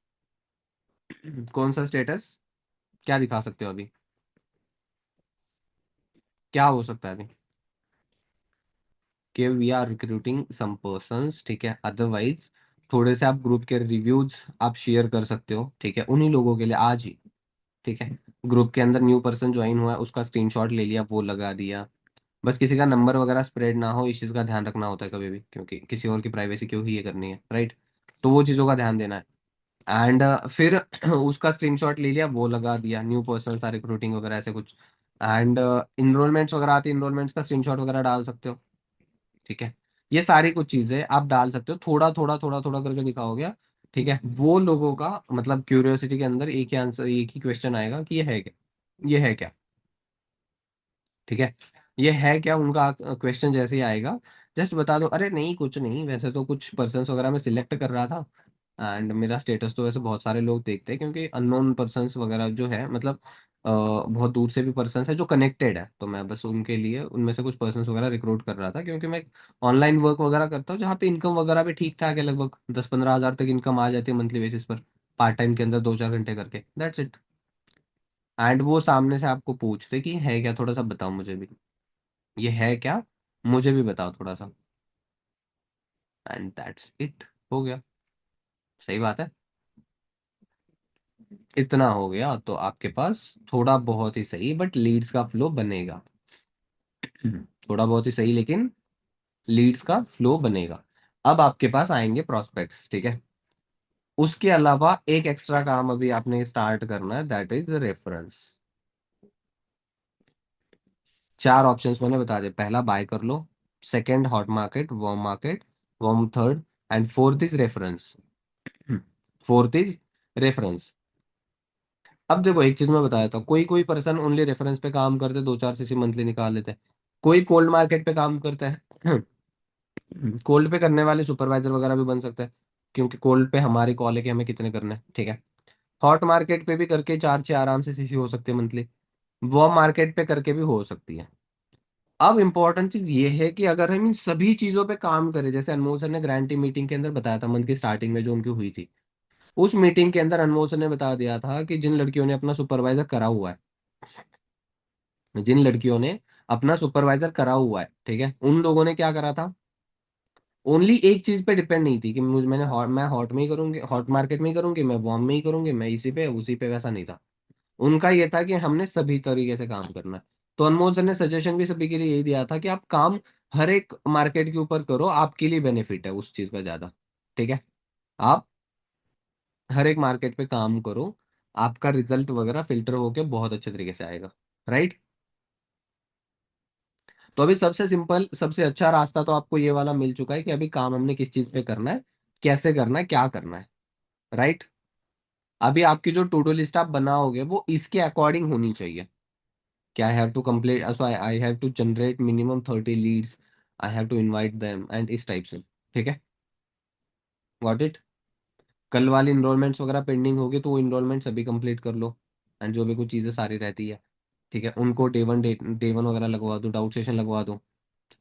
कौन सा स्टेटस? क्या दिखा सकते हो अभी? क्या हो सकता है अभी? कि we are recruiting some persons, ठीक है, अदरवाइज थोड़े से आप ग्रुप के रिव्यूज आप शेयर कर सकते हो, ठीक है, उन्हीं लोगों के लिए आज ही। ठीक है। ग्रुप के अंदर न्यू पर्सन ज्वाइन हुआ है, उसका स्क्रीनशॉट ले लिया, वो लगा दिया। बस किसी का नंबर वगैरह स्प्रेड ना हो, इस चीज़ का ध्यान रखना होता है कभी भी, क्योंकि किसी और की प्राइवेसी क्यों ही ये करनी है, राइट। तो वो चीज़ों का ध्यान देना है। एंड फिर उसका स्क्रीनशॉट ले लिया, वो लगा दिया, न्यू पर्सनल था, रिक्रूटिंग वगैरह ऐसे कुछ। एंड इनरोलमेंट्स वगैरह आती है, इनरोलमेंट्स का स्क्रीनशॉट वगैरह डाल सकते हो, ठीक है। ये सारी कुछ चीज़ें आप डाल सकते हो, थोड़ा थोड़ा थोड़ा थोड़ा करके दिखाओगे, ठीक है। वो लोगों का मतलब क्यूरियोसिटी के अंदर एक ही आंसर, एक ही क्वेश्चन आएगा कि ये है क्या, ये है क्या, ठीक है। ये है क्या, उनका क्वेश्चन जैसे ही आएगा, जस्ट बता दो, अरे नहीं कुछ नहीं, वैसे तो कुछ पर्सन्स वगैरह मैं सिलेक्ट कर रहा था, एंड मेरा स्टेटस तो वैसे बहुत सारे लोग देखते हैं, क्योंकि अननोन पर्सन्स वगैरह जो है, मतलब बहुत दूर से भी पर्सन्स है जो कनेक्टेड है, तो मैं बस उनके लिए उनमें से कुछ पर्सन्स वगैरह रिक्रूट कर रहा था, क्योंकि मैं ऑनलाइन वर्क वगैरह करता हूँ जहाँ पे इनकम वगैरह भी ठीक ठाक है, लगभग 10-15 हज़ार तक इनकम आ जाती है मंथली बेसिस पर, पार्ट टाइम के अंदर 2-4 घंटे करके, दैट्स इट। एंड वो सामने से आपको पूछते कि है क्या, थोड़ा सा बताओ मुझे भी, ये है क्या, मुझे भी बताओ थोड़ा सा, एंड दैट्स इट, हो गया। सही बात है। इतना हो गया तो आपके पास थोड़ा बहुत ही सही बट लीड्स का फ्लो बनेगा। थोड़ा बहुत ही सही लेकिन लीड्स का फ्लो बनेगा। अब आपके पास आएंगे प्रोस्पेक्ट्स, ठीक है। उसके अलावा एक एक्स्ट्रा काम अभी आपने स्टार्ट करना है, दैट इज रेफरेंस। 4 ऑप्शंस मैंने बता दिए, पहला बाय कर लो, second hot market, warm third, and fourth is reference. Fourth is reference. अब देखो एक चीज मैं बताया था, कोई कोई पर्सन ओनली रेफरेंस पे काम करते 2-4 सीसी मंथली निकाल लेते हैं, कोई कोल्ड मार्केट पे काम करता है। कोल्ड पे करने वाले सुपरवाइजर वगैरह भी बन सकते हैं, क्योंकि कोल्ड पे हमारी कॉल है कि हमें कितने करने हैं, ठीक है। हॉट मार्केट पे भी करके 4-6 आराम से सीसी हो सकते हैं मंथली, वो मार्केट पे करके भी हो सकती है। अब इंपॉर्टेंट चीज ये है कि अगर हम इन सभी चीजों पे काम करें, जैसे अनमोल सर ने ग्रांटी मीटिंग के अंदर बताया था मंथ की स्टार्टिंग में जो उनकी हुई थी, उस मीटिंग के अंदर अनमोल सर ने बता दिया था कि जिन लड़कियों ने अपना सुपरवाइजर करा हुआ है, जिन लड़कियों ने अपना सुपरवाइजर करा हुआ है, ठीक है, उन लोगों ने क्या करा था, ओनली एक चीज पे डिपेंड नहीं थी कि मैं हॉट में ही करूंगी, हॉट मार्केट में ही करूंगी, मैं वार्म में ही करूंगी, मैं इसी पे उसी पे, वैसा नहीं था। उनका ये था कि हमने सभी तरीके से काम करना है। तो अनमोल सर ने सजेशन भी सभी के लिए यही दिया था कि आप काम हर एक मार्केट के ऊपर करो, आपके लिए बेनिफिट है उस चीज का ज्यादा, ठीक है। आप हर एक मार्केट पे काम करो, आपका रिजल्ट वगैरह फिल्टर होके बहुत अच्छे तरीके से आएगा, राइट। तो अभी सबसे सिंपल सबसे अच्छा रास्ता तो आपको ये वाला मिल चुका है कि अभी काम हमने किस चीज पे करना है, कैसे करना है, क्या करना है, राइट। अभी आपकी जो टू डू लिस्ट आप बनाओगे वो इसके अकॉर्डिंग होनी चाहिए, कि I have to complete, so I have to generate minimum 30 leads, I have to invite them, and इस टाइप से, ठीक है। Got it. कल वाली इनरोलमेंट्स वगैरह पेंडिंग होगी तो वो इनरोलमेंट्स अभी कंप्लीट कर लो। एंड जो भी कुछ चीज़ें सारी रहती है, ठीक है, उनको डे वन वगैरह लगवा दो, डाउट सेशन लगवा दो।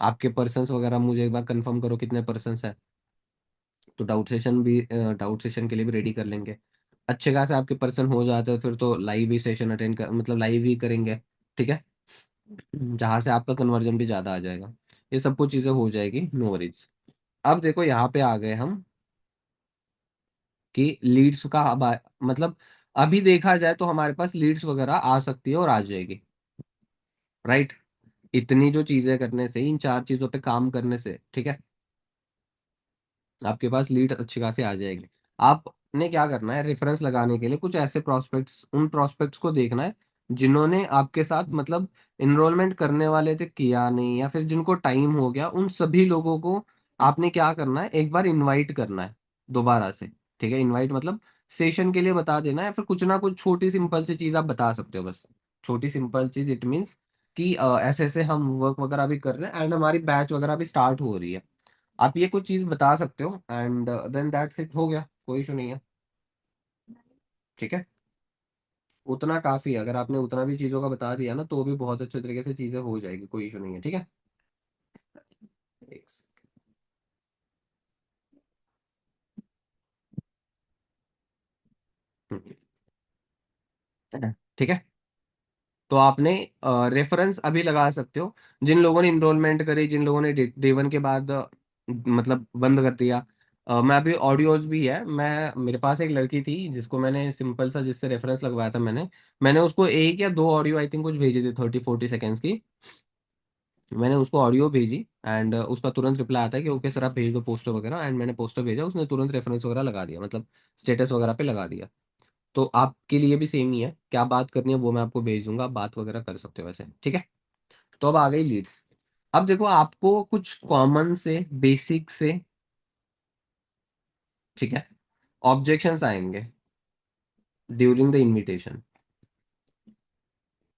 आपके पर्सन्स वगैरह मुझे एक बार कंफर्म करो कितने पर्सन्स है, तो डाउट सेशन के लिए भी रेडी कर लेंगे। अच्छे खासे आपके पर्सन हो जाते हैं फिर तो लाइव ही सेशन अटेंड कर, मतलब लाइव ही करेंगे, ठीक है, जहाँ से आपका कन्वर्जन भी ज़्यादा आ जाएगा। ये सब कुछ चीज़ें हो जाएगी, नो वरीज। अब देखो यहाँ पे आ गए हम कि लीड्स का मतलब अभी देखा जाए तो हमारे पास लीड्स वगैरह आ सकती है और आ जाएगी, राइट। इतनी जो चीजें करने से, इन चार चीजों पे काम करने से, ठीक है, आपके पास लीड अच्छी खासी आ जाएगी। आपने क्या करना है, रेफरेंस लगाने के लिए कुछ ऐसे प्रोस्पेक्ट्स, उन प्रोस्पेक्ट्स को देखना है जिन्होंने आपके साथ मतलब इनरोलमेंट करने वाले थे किया नहीं, या फिर जिनको टाइम हो गया, उन सभी लोगों को आपने क्या करना है, एक बार इनवाइट करना है दोबारा से। ठीक है, इनवाइट मतलब सेशन के लिए बता देना है, फिर कुछ ना कुछ छोटी सिंपल सी चीज आप बता सकते हो बस। छोटी सिंपल चीज, इट मीन्स कि ऐसे ऐसे हम वर्क वगैरह भी कर रहे हैं एंड हमारी बैच वगैरह भी स्टार्ट हो रही है। आप ये कुछ चीज बता सकते हो एंड देन दैट्स इट, हो गया, कोई इशू नहीं है, ठीक है। उतना काफी है, अगर आपने उतना भी चीजों का बता दिया ना तो भी बहुत अच्छे तरीके से चीजें हो जाएगी, कोई इशू नहीं है, ठीक है। एक second, ठीक है। तो आपने रेफरेंस अभी लगा सकते हो, जिन लोगों ने इनरोलमेंट करी, जिन लोगों ने डे वन के बाद मतलब बंद कर दिया। मैं अभी ऑडियोज भी है, मैं मेरे पास एक लड़की थी जिसको मैंने सिंपल सा, जिससे रेफरेंस लगवाया था मैंने। मैंने उसको एक या दो ऑडियो आई थिंक कुछ भेजी थी 30-40 सेकेंड्स की। मैंने उसको ऑडियो भेजी एंड उसका तुरंत रिप्लाई आता है कि ओके सर आप भेज दो पोस्टर वगैरह, एंड मैंने पोस्टर भेजा, उसने तुरंत रेफरेंस वगैरह लगा दिया, मतलब स्टेटस वगैरह पे लगा दिया। तो आपके लिए भी सेम ही है, क्या बात करनी है वो मैं आपको भेज दूंगा, आप बात वगैरह कर सकते हो वैसे, ठीक है। तो अब आ गई लीड्स। अब देखो आपको कुछ कॉमन से, बेसिक से, ठीक है, ऑब्जेक्शंस आएंगे ड्यूरिंग द इनविटेशन,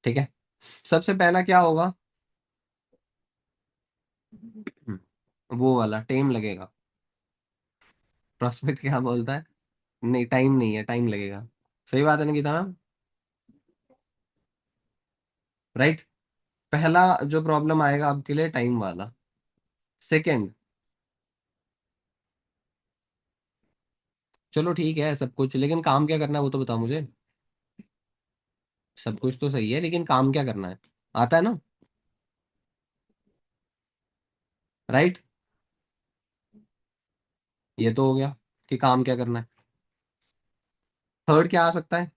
ठीक है। सबसे पहला क्या होगा, वो वाला टाइम लगेगा। प्रोस्पेक्ट क्या बोलता है, नहीं टाइम नहीं है, टाइम लगेगा। सही बात है निकिता मैम, राइट। पहला जो प्रॉब्लम आएगा आपके लिए टाइम वाला। सेकंड, चलो ठीक है सब कुछ, लेकिन काम क्या करना है वो तो बताओ मुझे। सब कुछ तो सही है लेकिन काम क्या करना है, आता है ना, राइट। ये तो हो गया कि काम क्या करना है। थर्ड क्या आ सकता है,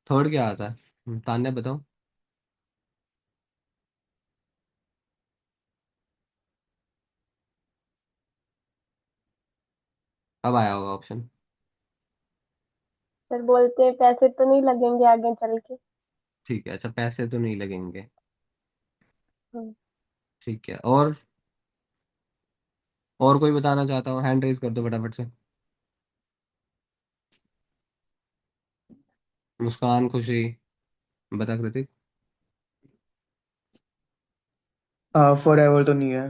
थर्ड क्या आता है, तान्या बताओ। अब आया होगा ऑप्शन। सर बोलते हैं पैसे तो नहीं लगेंगे आगे चल के। ठीक है, अच्छा पैसे तो नहीं लगेंगे, हम्म। ठीक है। और कोई बताना चाहता हूँ, हैंड रेज कर दो फटाफट से। मुस्कान, खुशी, बता कृतिक। फॉर एवर तो नहीं है।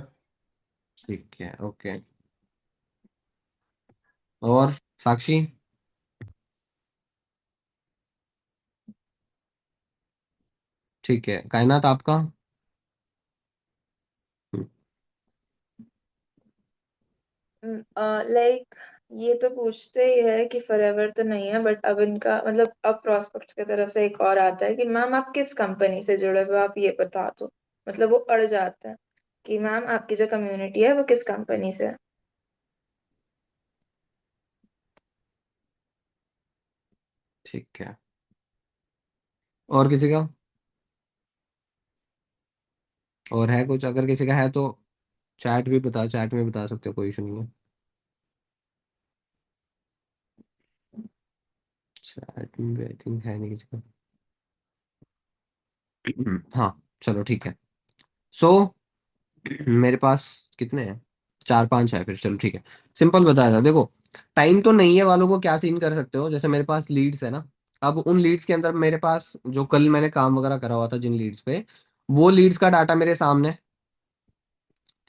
ठीक है, ओके। और साक्षी, ठीक है। कायनात आपका। हम्म, लाइक ये तो पूछते ही है कि फॉरएवर तो नहीं है, बट अब इनका मतलब अब प्रोस्पेक्ट की तरफ से एक और आता है कि मैम आप किस कंपनी से जुड़े हुए हो, आप ये बता दो। मतलब वो अड़ जाता है कि मैम आपकी जो कम्युनिटी है वो किस कंपनी से है। ठीक है। और किसी का, और है कुछ, अगर किसी का है तो चैट भी बता, चैट में बता सकते हो, कोई इशू नहीं है। चैट में आई थिंक है नहीं किसी का। हाँ, चलो ठीक है। सो मेरे पास कितने हैं, चार पांच है फिर, चलो ठीक है। सिंपल बताया था देखो, टाइम तो नहीं है वालों को क्या सीन कर सकते हो, जैसे मेरे पास लीड्स है ना। अब उन लीड्स के अंदर मेरे पास जो कल मैंने काम वगैरह करा हुआ था जिन लीड्स पे, वो लीड्स का डाटा मेरे सामने है,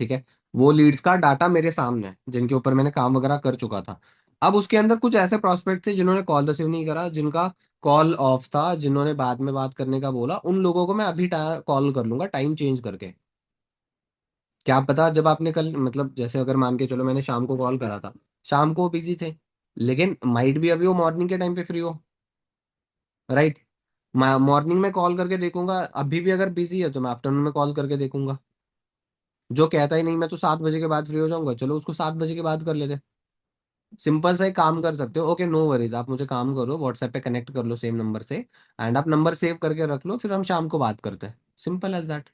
ठीक है। वो लीड्स का डाटा मेरे सामने है जिनके ऊपर मैंने काम वगैरह कर चुका था। अब उसके अंदर कुछ ऐसे प्रोस्पेक्ट थे जिन्होंने कॉल रिसीव नहीं करा, जिनका कॉल ऑफ था, जिन्होंने बाद में बात करने का बोला, उन लोगों को मैं अभी कॉल कर लूंगा टाइम चेंज करके। क्या पता जब आपने कल मतलब जैसे अगर मान के चलो मैंने शाम को कॉल करा था, शाम को बिजी थे, लेकिन माइट भी अभी वो मॉर्निंग के टाइम पे फ्री हो, राइट। मॉर्निंग में कॉल करके देखूंगा, अभी भी अगर बिजी है तो मैं आफ्टरनून में कॉल करके देखूंगा। जो कहता ही नहीं मैं तो 7 बजे के बाद फ्री हो जाऊंगा, चलो उसको 7 बजे के बाद कर लेते। सिंपल सा एक काम कर सकते हो, ओके नो वरीज, आप मुझे काम करो व्हाट्सएप पे कनेक्ट कर लो सेम नंबर से, एंड आप नंबर सेव करके रख लो, फिर हम शाम को बात करते हैं। Simple as that.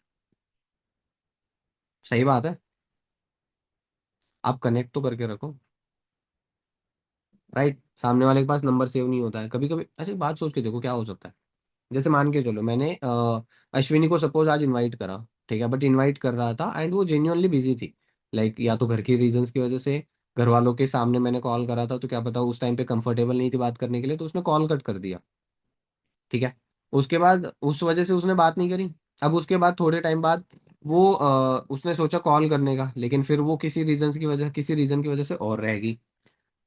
सही बात है। आप कनेक्ट तो करके रखो, राइट। सामने वाले के पास नंबर सेव नहीं होता है कभी कभी। अच्छा बात सोच के देखो क्या हो सकता है। जैसे मान के चलो मैंने अश्विनी को सपोज आज इनवाइट करा, ठीक है, बट इनवाइट कर रहा था एंड वो जेन्युइनली बिजी थी, लाइक या तो घर के रीजंस की वजह से, घर वालों के सामने मैंने कॉल करा था तो क्या पता उस टाइम पे कंफर्टेबल नहीं थी बात करने के लिए, तो उसने कॉल कट कर दिया, ठीक है। उसके बाद उस वजह से उसने बात नहीं करी। अब उसके बाद थोड़े टाइम बाद वो उसने सोचा कॉल करने का, लेकिन फिर वो किसी रीजन की वजह से और रहेगी।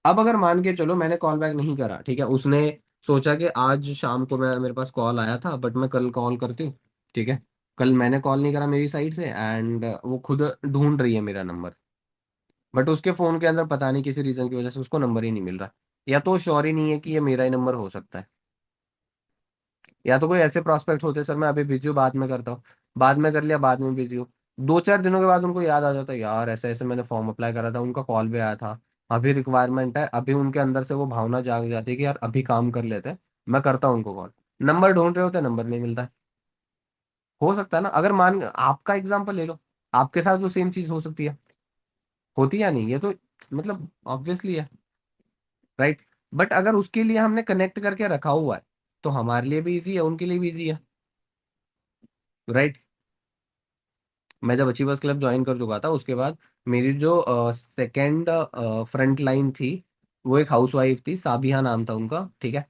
अब अगर मान के चलो मैंने कॉल बैक नहीं करा, ठीक है, उसने सोचा कि आज शाम को मैं मेरे पास कॉल आया था बट मैं कल कॉल करती हूँ, ठीक है। कल मैंने कॉल नहीं करा मेरी साइड से, एंड वो खुद ढूंढ रही है मेरा नंबर, बट उसके फोन के अंदर पता नहीं किसी रीजन की वजह से उसको नंबर ही नहीं मिल रहा। या तो श्योर ही नहीं है कि ये मेरा ही नंबर हो सकता है, या तो कोई ऐसे प्रोस्पेक्ट होते सर मैं अभी बिजी हूँ बाद में करता हूँ, बाद में कर लिया, बाद में बिजी हूँ, 2-4 दिनों के बाद उनको याद आ जाता है यार ऐसे ऐसे मैंने फॉर्म अप्लाई करा था, उनका कॉल भी आया था, अभी रिक्वायरमेंट है, अभी उनके अंदर से वो भावना जाग जाती है कि यार अभी काम कर लेते हैं, मैं करता हूँ उनको कॉल। नंबर ढूंढ रहे होते हैं, नंबर नहीं मिलता है। हो सकता है ना, अगर मान आपका एग्जाम्पल ले लो, आपके साथ वो सेम चीज हो सकती है, होती है या नहीं, ये तो मतलब ऑब्वियसली है, राइट। बट अगर उसके लिए हमने कनेक्ट करके रखा हुआ है तो हमारे लिए भी इजी है, उनके लिए भी इजी है, राइट। मैं जब अचीवर्स क्लब ज्वाइन कर चुका था उसके बाद मेरी जो सेकंड फ्रंट लाइन थी वो एक हाउसवाइफ थी, साबिया नाम था उनका, ठीक है।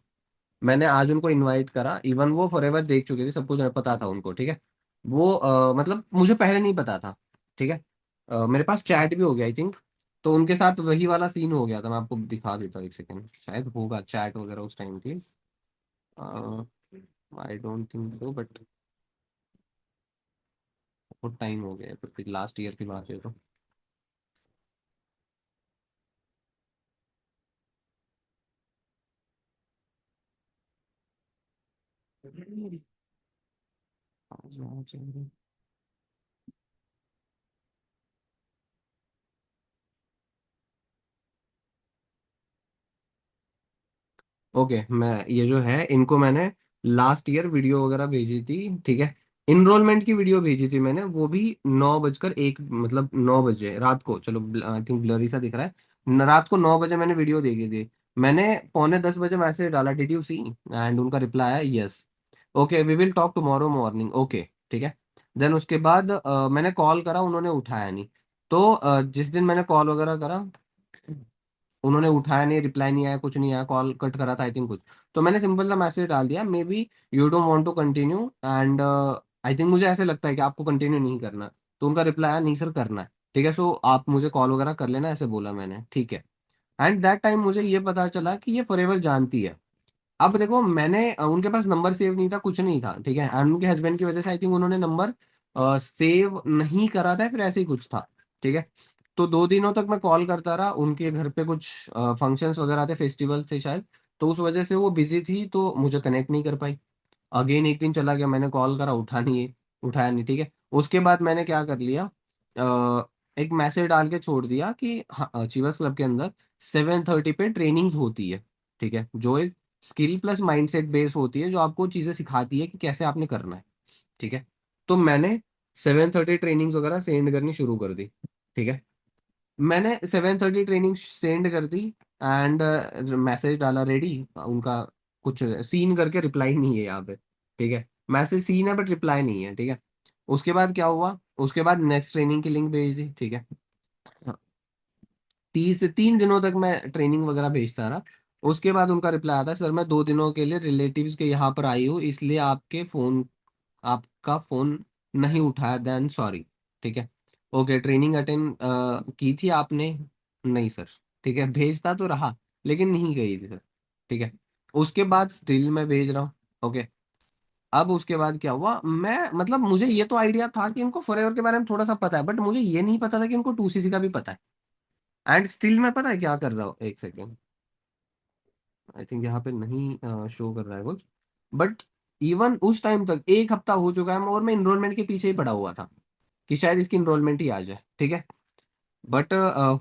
मैंने आज उनको इनवाइट करा, इवन वो फॉरएवर देख चुकी थी, सब कुछ पता था उनको, ठीक है। वो मतलब मुझे पहले नहीं पता था, ठीक है। मेरे पास चैट भी हो गया आई थिंक, तो उनके साथ वही वाला सीन हो गया था, मैं आपको दिखा देता हूँ एक सेकंड, शायद होगा चैट वगैरह उस टाइम की। I don't think so but बहुत टाइम हो गया, तो फिर लास्ट ईयर की बात है तो। ओके मैं ये जो है इनको मैंने लास्ट ईयर वीडियो वगैरह भेजी थी, ठीक है। इनरोलमेंट की वीडियो भेजी थी मैंने, वो भी 9 बजकर 1 मतलब 9 बजे रात को, चलो आई थिंक ब्लरी सा दिख रहा है, रात को 9 बजे मैंने वीडियो देखी थी। मैंने पौने 10 बजे मैसेज डाला डिड यू सी, एंड उनका रिप्लाई आया yes, okay we will talk tomorrow morning, okay, ठीक है। देन उसके बाद मैंने कॉल करा, उन्होंने उठाया नहीं, तो जिस दिन मैंने कॉल वगैरह करा उन्होंने उठाया नहीं, रिप्लाई नहीं आया, कुछ नहीं आया, कॉल कट करा था आई थिंक कुछ। तो मैंने सिंपल सा मैसेज डाल दिया maybe you don't want to continue, and I think मुझे ऐसे लगता है कि आपको कंटिन्यू नहीं करना। तो उनका रिप्लाई आया नहीं सर करना है, ठीक है, सो आप मुझे कॉल वगैरह कर लेना, ऐसे बोला मैंने, ठीक है। एंड दैट टाइम मुझे ये पता चला कि ये फॉरएवर जानती है। अब देखो मैंने उनके पास नंबर सेव नहीं था, कुछ नहीं था, ठीक है, एंड उनके हस्बैंड की वजह से आई थिंक उन्होंने नंबर सेव नहीं करा था, फिर ऐसे ही कुछ था, ठीक है। तो 2 दिनों तक मैं कॉल करता रहा, उनके घर पे कुछ फंक्शंस वगैरह थे, फेस्टिवल थे शायद, तो उस वजह से वो बिजी थी तो मुझे कनेक्ट नहीं कर पाई। अगेन एक दिन चला गया, मैंने कॉल करा, उठाया नहीं, ठीक है। उसके बाद मैंने क्या कर लिया, एक मैसेज डाल के छोड़ दिया कि हाँ चीवस क्लब के अंदर 7:30 पे ट्रेनिंग होती है, ठीक है, जो एक स्किल प्लस माइंडसेट बेस होती है, जो आपको चीजें सिखाती है कि कैसे आपने करना है, ठीक है। तो मैंने 7:30 ट्रेनिंग्स वगैरह सेंड करनी शुरू कर दी, ठीक है। मैंने 7:30 ट्रेनिंग सेंड कर दी, एंड मैसेज डाला रेडी, उनका कुछ सीन करके रिप्लाई नहीं है यहाँ पे, ठीक है। मैसेज सीन है बट रिप्लाई नहीं है, ठीक है। उसके बाद क्या हुआ, उसके बाद नेक्स्ट ट्रेनिंग की लिंक भेज दी, ठीक है। 30 से 3 दिनों तक मैं ट्रेनिंग वगैरह भेजता रहा। उसके बाद उनका रिप्लाई आता है सर मैं 2 दिनों के लिए रिलेटिव्स के यहाँ पर आई हूँ, इसलिए आपका फोन नहीं उठाया, देन सॉरी, ठीक है। ओके, ट्रेनिंग अटेंड की थी आपने? नहीं सर। ठीक है, भेजता तो रहा लेकिन नहीं गई थी सर। ठीक है, उसके बाद स्टिल मैं भेज रहा हूँ। ओके, अब उसके बाद क्या हुआ, मैं मतलब मुझे ये तो आइडिया था कि इनको फॉरएवर के बारे में थोड़ा सा पता है, बट मुझे ये नहीं पता था कि इनको 2cc का भी पता है। एंड स्टिल मैं पता है क्या कर रहा हूँ, एक सेकेंड, आई थिंक यहाँ पे नहीं शो कर रहा है कुछ, बट इवन उस टाइम तक 1 हफ्ता हो चुका है और मैं इनरोलमेंट के पीछे ही पड़ा हुआ था कि शायद इसकी इनरोलमेंट ही आ जाए। ठीक है, बट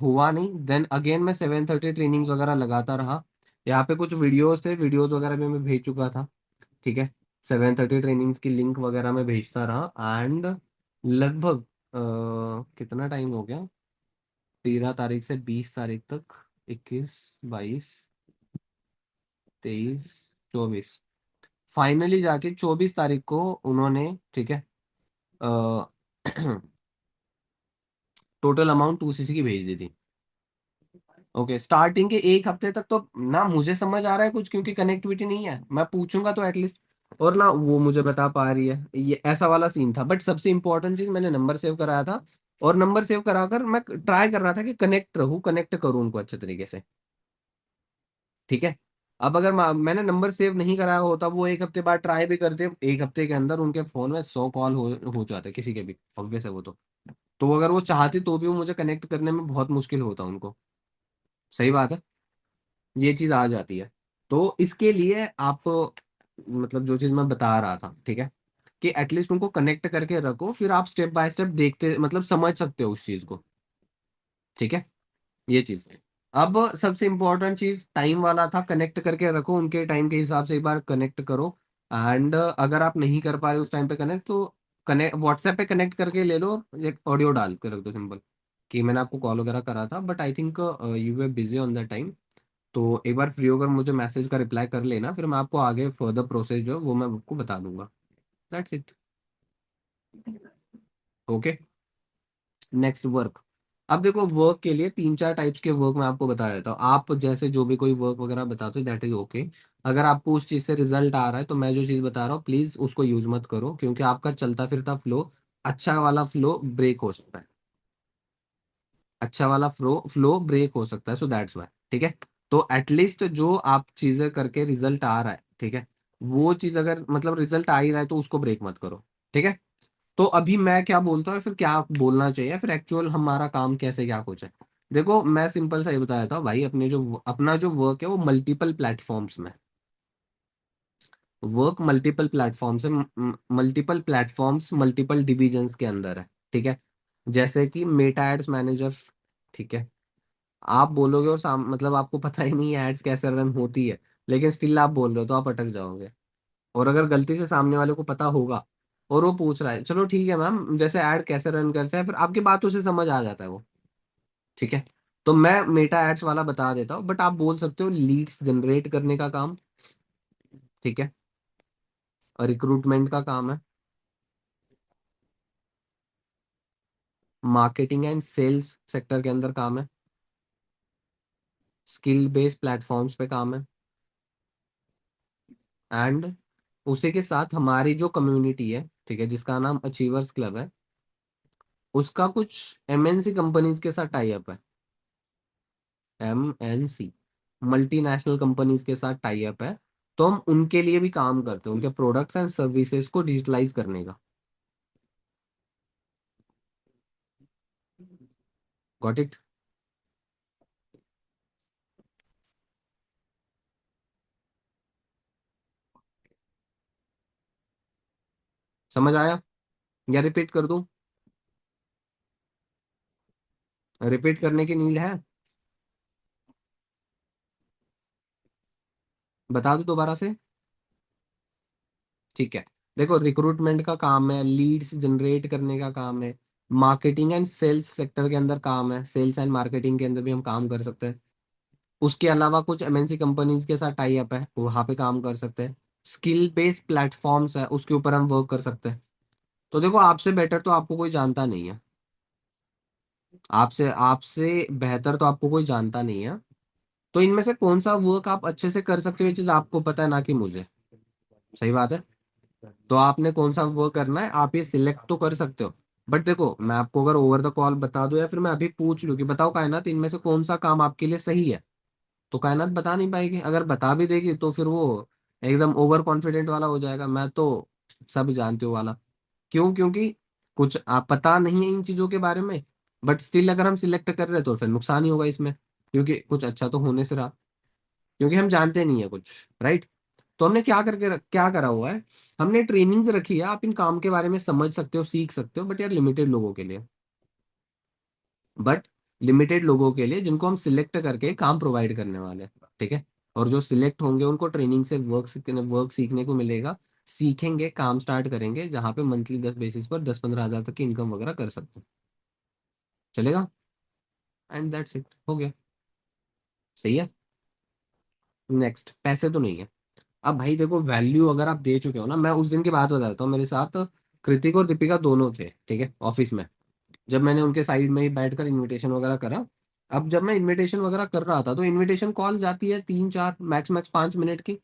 हुआ नहीं। देन अगेन मैं 7:30 ट्रेनिंग्स वगैरह लगाता रहा। यहाँ पे कुछ वीडियोस थे, वीडियोस वगैरह भी मैं भेज चुका था। ठीक है, 7:30 ट्रेनिंग्स की लिंक वगैरह मैं भेजता रहा। एंड लगभग कितना टाइम हो गया, 13 तारीख से 20 तारीख तक, 21, 22, 23, 24, फाइनली जाके 24 तारीख को उन्होंने, ठीक है, टोटल अमाउंट 2cc की भेज दी थी। ओके, स्टार्टिंग के 1 हफ्ते तक तो ना मुझे समझ आ रहा है कुछ, क्योंकि कनेक्टिविटी नहीं है, मैं पूछूंगा तो एटलीस्ट, और ना वो मुझे बता पा रही है, ये ऐसा वाला सीन था। बट सबसे इंपॉर्टेंट चीज, मैंने नंबर सेव कराया था, और नंबर सेव कराकर मैं ट्राई कर रहा था कि कनेक्ट रहूं, कनेक्ट करूं उनको अच्छे तरीके से। ठीक है, अब अगर मैंने नंबर सेव नहीं कराया होता, वो 1 हफ्ते बाद ट्राई भी करते, 1 हफ्ते के अंदर उनके फोन में 100 कॉल हो जाते किसी के भी, ऑब्वियस है वो तो अगर वो चाहते तो भी वो मुझे कनेक्ट करने में बहुत मुश्किल होता उनको। सही बात है, ये चीज आ जाती है। तो इसके लिए आप, मतलब जो चीज मैं बता रहा था, ठीक है, कि एटलीस्ट उनको कनेक्ट करके रखो, फिर आप स्टेप बाय स्टेप देखते, मतलब समझ सकते हो उस चीज को। ठीक है, ये चीज। अब सबसे इम्पोर्टेंट चीज टाइम वाला था, कनेक्ट करके रखो उनके टाइम के हिसाब से, एक बार कनेक्ट करो। एंड अगर आप नहीं कर पा रहे उस टाइम पे कनेक्ट, तो कनेक्ट व्हाट्सएप पे कनेक्ट करके ले लो, एक ऑडियो डाल के रख दो सिंपल, कि मैंने आपको कॉल वगैरह करा था but I think you were busy on that time. तो एक बार फ्री होकर मुझे मैसेज का रिप्लाई कर लेना, फिर मैं आपको आगे फर्दर प्रोसेस जो है वो मैं आपको बता दूंगा। That's it. Okay, next work. अब देखो, वर्क के लिए 3-4 टाइप्स के वर्क मैं आपको बता देता हूँ। आप जैसे जो भी कोई वर्क वगैरह बताते हो दैट इज ओके। अगर आपको उस चीज से रिजल्ट आ रहा है तो मैं जो चीज बता रहा हूँ प्लीज उसको यूज मत करो, क्योंकि आपका चलता फिरता फ्लो, अच्छा वाला फ्लो ब्रेक हो सकता है। अच्छा वाला फ्लो फ्लो ब्रेक हो सकता है, सो दैट्स वाई। ठीक है, तो एटलीस्ट जो आप चीजें करके रिजल्ट आ रहा है, ठीक है, वो चीज अगर मतलब रिजल्ट आ ही रहा है तो उसको ब्रेक मत करो। ठीक है, तो अभी मैं क्या बोलता हूँ, फिर क्या बोलना चाहिए, फिर एक्चुअल हमारा काम कैसे क्या कुछ है। देखो, मैं सिंपल सा ये बताया था भाई, अपना जो वर्क है वो मल्टीपल प्लेटफॉर्म्स में, वर्क मल्टीपल प्लेटफॉर्म्स है, मल्टीपल प्लेटफॉर्म्स मल्टीपल डिविजन्स के अंदर है। ठीक है, जैसे कि मेटा एड्स मैनेजर। ठीक है, आप बोलोगे और मतलब आपको पता ही नहीं है एड्स कैसे रन होती है, लेकिन स्टिल आप बोल रहे हो तो आप अटक जाओगे। और अगर गलती से सामने वाले को पता होगा और वो पूछ रहा है, चलो ठीक है मैम, जैसे ऐड कैसे रन करते हैं, फिर आपकी बातों से समझ आ जाता है वो। ठीक है, तो मैं मेटा एड्स वाला बता देता हूँ, बट आप बोल सकते हो लीड्स जनरेट करने का काम। ठीक है, और रिक्रूटमेंट का काम है, मार्केटिंग एंड सेल्स सेक्टर के अंदर काम है, स्किल बेस्ड प्लेटफॉर्म्स पे काम है। एंड उसी के साथ हमारी जो कम्युनिटी है, ठीक है, जिसका नाम अचीवर्स क्लब है, उसका कुछ एमएनसी कंपनीज के साथ टाई अप है। एमएनसी, मल्टीनेशनल कंपनीज के साथ टाई अप है। तो हम उनके लिए भी काम करते हैं, उनके प्रोडक्ट्स एंड सर्विसेज को डिजिटलाइज करने का। Got it? समझ आया या रिपीट कर दूं? रिपीट करने की नीड है? बता दूं दोबारा से? ठीक है, देखो, रिक्रूटमेंट का काम है, लीड्स जनरेट करने का काम है, मार्केटिंग एंड सेल्स सेक्टर के अंदर काम है, सेल्स एंड मार्केटिंग के अंदर भी हम काम कर सकते हैं। उसके अलावा कुछ एमएनसी कंपनीज के साथ टाई अप है, वहां पे काम कर सकते हैं। स्किल बेस्ड प्लेटफॉर्म्स है, उसके ऊपर हम वर्क कर सकते हैं। तो देखो, आपसे बेटर तो आपको कोई जानता नहीं है, आपसे आपसे बेहतर तो आपको कोई जानता नहीं है। तो इनमें से कौन सा वर्क आप अच्छे से कर सकते हो, ये चीज आपको पता है, ना कि मुझे। सही बात है, तो आपने कौन सा वर्क करना है आप ये सिलेक्ट तो कर सकते हो। बट देखो, मैं आपको अगर ओवर द कॉल बता दूं या फिर मैं अभी पूछ लूं कि बताओ कायनात इनमें से कौन सा काम आपके लिए सही है, तो कायनात बता नहीं पाएगी। अगर बता भी देगी तो फिर वो एकदम ओवर कॉन्फिडेंट वाला हो जाएगा, मैं तो सब जानती हूँ वाला। क्यों? क्योंकि कुछ आप पता नहीं है इन चीजों के बारे में, बट स्टिल अगर हम सिलेक्ट कर रहे हैं तो फिर नुकसान ही होगा इसमें, क्योंकि कुछ अच्छा तो होने से रहा, क्योंकि हम जानते नहीं है कुछ। राइट? तो हमने क्या करा हुआ है, हमने ट्रेनिंग्स रखी है, आप इन काम के बारे में समझ सकते हो, सीख सकते हो, बट यार लिमिटेड लोगों के लिए। बट लिमिटेड लोगों के लिए जिनको हम सिलेक्ट करके काम प्रोवाइड करने वाले हैं। ठीक है? और जो सिलेक्ट होंगे उनको ट्रेनिंग से वर्क सीखने को मिलेगा, सीखेंगे, काम स्टार्ट करेंगे, जहाँ पे मंथली 10 बेसिस पर 10-15 हज़ार तक की इनकम वगैरह कर सकते हैं। चलेगा? एंड दैट्स इट, हो गया। सही है। नेक्स्ट, पैसे तो नहीं है। अब भाई देखो, वैल्यू अगर आप दे चुके हो ना, मैं उस दिन की बात बताता हूँ। मेरे साथ कृतिक और दीपिका दोनों थे, ठीक है, ऑफिस में। जब मैंने उनके साइड में ही बैठकर इनविटेशन वगैरह करा, अब जब मैं इनविटेशन वगैरह कर रहा था तो इनविटेशन कॉल जाती है 3-4 मैक्स मैक्स 5 मिनट की।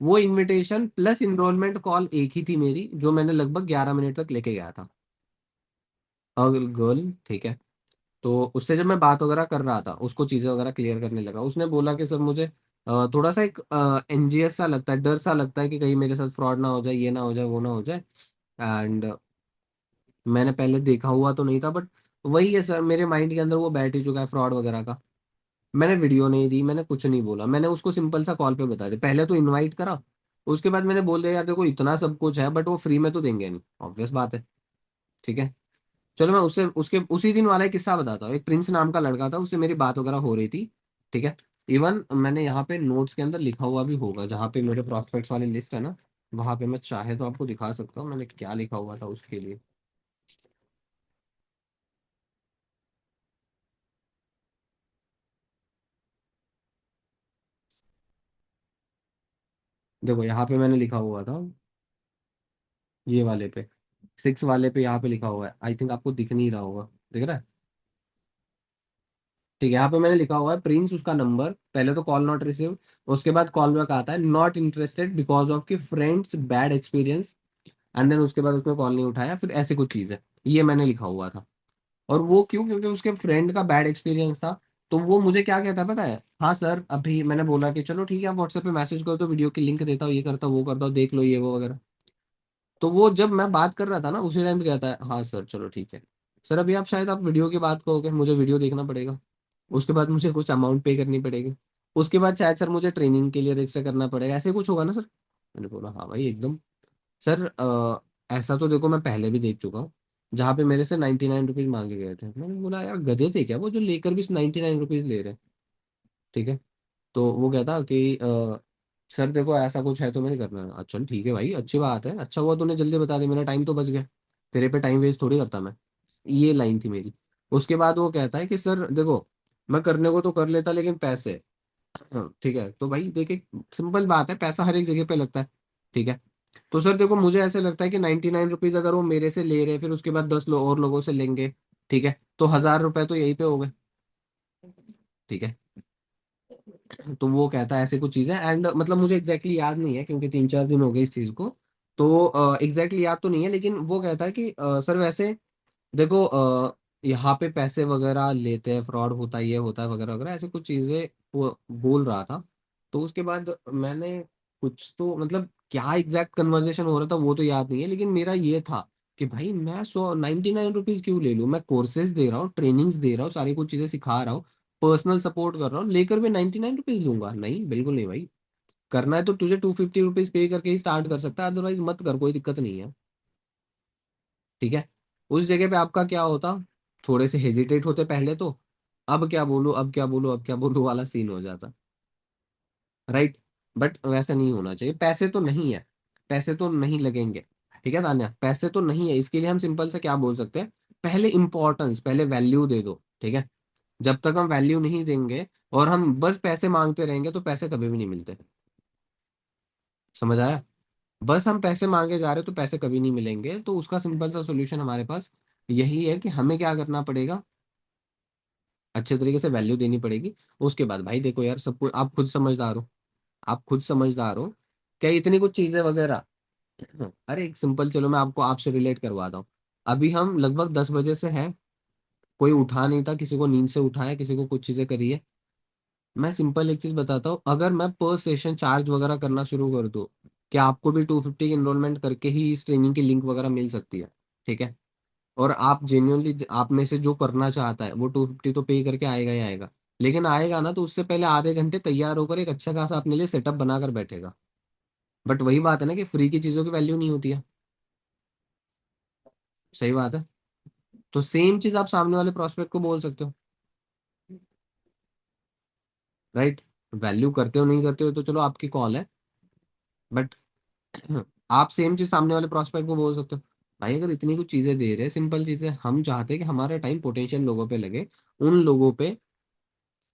वो इनविटेशन प्लस इनरोलमेंट कॉल एक ही थी मेरी, जो मैंने लगभग 11 मिनट तक लेके गया था। गर्ल, ठीक है। तो उससे जब मैं बात वगैरह कर रहा था, उसको चीजें वगैरह क्लियर करने लगा, उसने बोला कि सर मुझे थोड़ा सा एक एनजीएस सा लगता है, डर सा लगता है कि कहीं मेरे साथ फ्रॉड ना हो जाए, ये ना हो जाए, वो ना हो जाए। एंड मैंने पहले देखा हुआ तो नहीं था, बट वही है सर, मेरे माइंड के अंदर वो बैठ ही चुका है फ्रॉड वगैरह का। मैंने वीडियो नहीं दी, मैंने कुछ नहीं बोला, मैंने उसको सिंपल सा कॉल पे बता दिया, पहले तो इनवाइट करा। उसके बाद मैंने बोल दिया यार देखो, इतना सब कुछ है बट वो फ्री में तो देंगे नहीं, ऑब्वियस बात है। ठीक है? चलो मैं उससे उसके उसी दिन वाला एक किस्सा बताता हूँ। एक प्रिंस नाम का लड़का था, उससे मेरी बात वगैरह हो रही थी। ठीक है? इवन मैंने यहाँ पे नोट्स के अंदर लिखा हुआ भी होगा, जहाँ पे मेरे प्रॉस्पेक्ट्स वाली लिस्ट है ना, वहां पे मैं चाहे तो आपको दिखा सकता हूँ मैंने क्या लिखा हुआ था उसके लिए। देखो यहाँ पे मैंने लिखा हुआ था, ये वाले पे, 6 वाले पे यहाँ पे लिखा हुआ है, आई थिंक आपको दिख नहीं रहा होगा। दिख रहा है? ठीक है, यहाँ पे मैंने लिखा हुआ है प्रिंस, उसका नंबर, पहले तो कॉल नॉट रिसीव, उसके बाद कॉल बैक आता है नॉट इंटरेस्टेड बिकॉज ऑफ की friends bad experience, and then उसके बाद उसने कॉल नहीं उठाया, फिर ऐसी कुछ चीज है, ये मैंने लिखा हुआ था। और वो क्यों? क्योंकि उसके फ्रेंड का बैड एक्सपीरियंस था। तो वो मुझे क्या कहता है पता है, हाँ सर, अभी मैंने बोला कि चलो ठीक है, आप व्हाट्सएप पे मैसेज करो तो वीडियो की लिंक देता हूँ, ये करता हूँ, वो करता हूँ, देख लो, ये वो वगैरह। तो वो जब मैं बात कर रहा था ना, उसी टाइम पे कहता है हाँ सर चलो ठीक है। सर अभी आप शायद आप वीडियो की बात करोगे, मुझे वीडियो देखना पड़ेगा, उसके बाद मुझे कुछ अमाउंट पे करनी पड़ेगी, उसके बाद शायद सर मुझे ट्रेनिंग के लिए रजिस्टर करना पड़ेगा, ऐसे कुछ होगा ना सर? मैंने बोला हाँ भाई एकदम। सर ऐसा तो देखो मैं पहले भी देख चुका हूँ, जहाँ पे मेरे से 99 रुपीज मांगे गए थे। मैंने बोला यार गधे थे क्या वो, जो लेकर भी 99 रुपीज ले रहे हैं? ठीक है? तो वो कहता कि सर देखो ऐसा कुछ है तो मैंने करना है। अच्छा ठीक है भाई, अच्छी बात है, अच्छा हुआ तूने जल्दी बता दिया, मेरा टाइम तो बच गया, तेरे पे टाइम वेस्ट थोड़ी करता मैं। ये लाइन थी मेरी। उसके बाद वो कहता है कि सर देखो, मैं करने को तो कर लेता लेकिन पैसे। हाँ, ठीक है, तो भाई देखिए, सिंपल बात है, पैसा हर एक जगह पे लगता है। ठीक है? तो सर देखो, मुझे ऐसे लगता है कि 99 रुपीज अगर वो मेरे से ले रहे, फिर उसके बाद 10 और लोगों से लेंगे, ठीक है, तो 1000 रुपए तो यहीं पे हो गए। ठीक है? तो वो कहता है ऐसे कुछ चीज़ है, एंड मतलब मुझे एग्जैक्टली याद नहीं है क्योंकि 3-4 दिन हो गए इस चीज़ को। तो एग्जैक्टली याद तो नहीं है, लेकिन वो कहता है कि सर वैसे देखो, यहाँ पे पैसे वगैरह लेते हैं, फ्रॉड होता है, ये होता है वगैरह वगैरह, ऐसे कुछ चीजें वो बोल रहा था। तो उसके बाद मैंने कुछ तो मतलब क्या एग्जैक्ट कन्वर्सेशन हो रहा था वो तो याद नहीं है, लेकिन मेरा ये था कि भाई मैं 99 रुपीज क्यों ले लूँ? मैं कोर्सेज दे रहा हूँ, ट्रेनिंग्स दे रहा हूँ, सारी कुछ चीजें सिखा रहा हूँ, पर्सनल सपोर्ट कर रहा हूँ, लेकर मैं 99 रुपीज लूंगा? नहीं, बिल्कुल नहीं भाई। करना है तो तुझे 250 रुपीज पे करके ही स्टार्ट कर सकता है, अदरवाइज मत कर, कोई दिक्कत नहीं है। ठीक है? उस जगह पे आपका क्या होता, थोड़े से हेजिटेट होते पहले तो, अब क्या बोलूं, अब क्या बोलूं, अब क्या बोलूं वाला सीन हो जाता। राइट? बट वैसा नहीं होना चाहिए। पैसे तो नहीं है, पैसे तो नहीं लगेंगे। ठीक है तान्या, पैसे तो नहीं है, इसके लिए हम सिंपल से क्या बोल सकते हैं, पहले इंपॉर्टेंस, पहले वैल्यू दे दो। ठीक है? जब तक हम वैल्यू नहीं देंगे और हम बस पैसे मांगते रहेंगे तो पैसे कभी भी नहीं मिलते। समझ आया? बस हम पैसे मांगे जा रहे हो तो पैसे कभी नहीं मिलेंगे, तो उसका सिंपल सा सोल्यूशन हमारे पास यही है कि हमें क्या करना पड़ेगा, अच्छे तरीके से वैल्यू देनी पड़ेगी। उसके बाद भाई देखो यार, सब कुछ आप खुद समझदार हो, आप खुद समझदार हो, क्या इतनी कुछ चीजें वगैरह। अरे एक सिंपल, चलो मैं आपको आपसे रिलेट करवाता हूँ। अभी हम लगभग 10 बजे से हैं, कोई उठा नहीं था, किसी को नींद से उठाया, किसी को कुछ चीजें करी है। मैं सिंपल एक चीज बताता हूँ, अगर मैं पर सेशन चार्ज वगैरह करना शुरू कर दूँ, कि आपको भी 250 की इनरोलमेंट करके ही इस ट्रेनिंग की लिंक वगैरह मिल सकती है, ठीक है। और आप जेन्युइनली, आप में से जो करना चाहता है वो 250 तो पे करके आएगा ही आएगा। लेकिन आएगा ना, तो उससे पहले आधे घंटे तैयार होकर एक अच्छा खासा अपने लिए सेटअप बनाकर बैठेगा। बट वही बात है ना कि फ्री की चीजों की वैल्यू नहीं होती है। सही बात है। तो सेम चीज आप सामने वाले प्रोस्पेक्ट को बोल सकते हो, राइट। वैल्यू करते हो नहीं करते हो तो चलो आपकी कॉल है, बट आप सेम चीज सामने वाले प्रोस्पेक्ट को बोल सकते हो। भाई अगर इतनी कुछ चीजें दे रहे हैं, सिंपल चीजें, हम चाहते हैं कि हमारा टाइम पोटेंशियल लोगों पे लगे, उन लोगों पे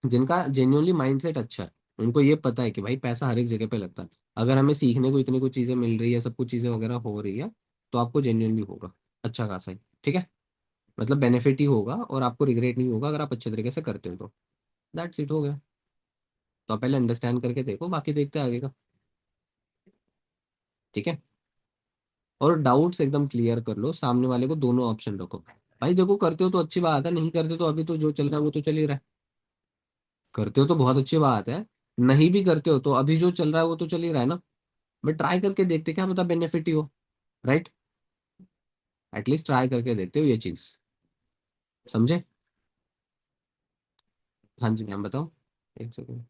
जिनका जेन्युइनली माइंडसेट अच्छा है, उनको ये पता है कि भाई पैसा हर एक जगह पे लगता है। अगर हमें सीखने को इतनी कुछ चीजें मिल रही है, सब कुछ चीजें वगैरह हो रही है, तो आपको जेन्युइनली होगा अच्छा खासा ही, ठीक है। मतलब बेनिफिट ही होगा और आपको रिग्रेट नहीं होगा अगर आप अच्छे तरीके से करते हो तो। दैट्स इट, हो गया। तो आप पहले अंडरस्टैंड करके देखो, बाकी देखते हैं आगे का, ठीक है। और डाउट्स एकदम क्लियर कर लो, सामने वाले को दोनों ऑप्शन रखो। भाई देखो, करते हो तो अच्छी बात है, नहीं करते तो अभी तो जो चल रहा है वो तो चल ही रहा है। करते हो तो बहुत अच्छी बात है, नहीं भी करते हो तो अभी जो चल रहा है वो तो चल ही रहा है ना। बट ट्राई करके देखते, क्या पता बेनिफिट ही हो, राइट। एटलीस्ट ट्राई करके देखते हो ये चीज, समझे। हाँ जी मैम, बताओ। एक सेकंड।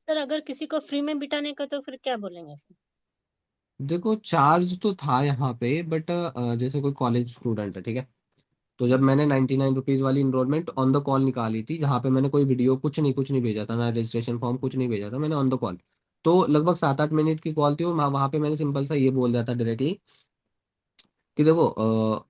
सर अगर किसी को फ्री में बिठाने का तो फिर क्या बोलेंगे फिर? देखो, चार्ज तो था यहाँ पे, बट जैसे कोई कॉलेज स्टूडेंट है, ठीक है। तो जब मैंने 99 रुपीज़ वाली इनरोलमेंट ऑन द कॉल निकाली थी, जहाँ पे मैंने कोई वीडियो कुछ नहीं भेजा था, ना रजिस्ट्रेशन फॉर्म कुछ नहीं भेजा था, मैंने ऑन द कॉल, तो लगभग 7-8 मिनट की कॉल थी, और वहाँ पे मैंने सिंपल सा ये बोल दिया था डायरेक्टली कि देखो,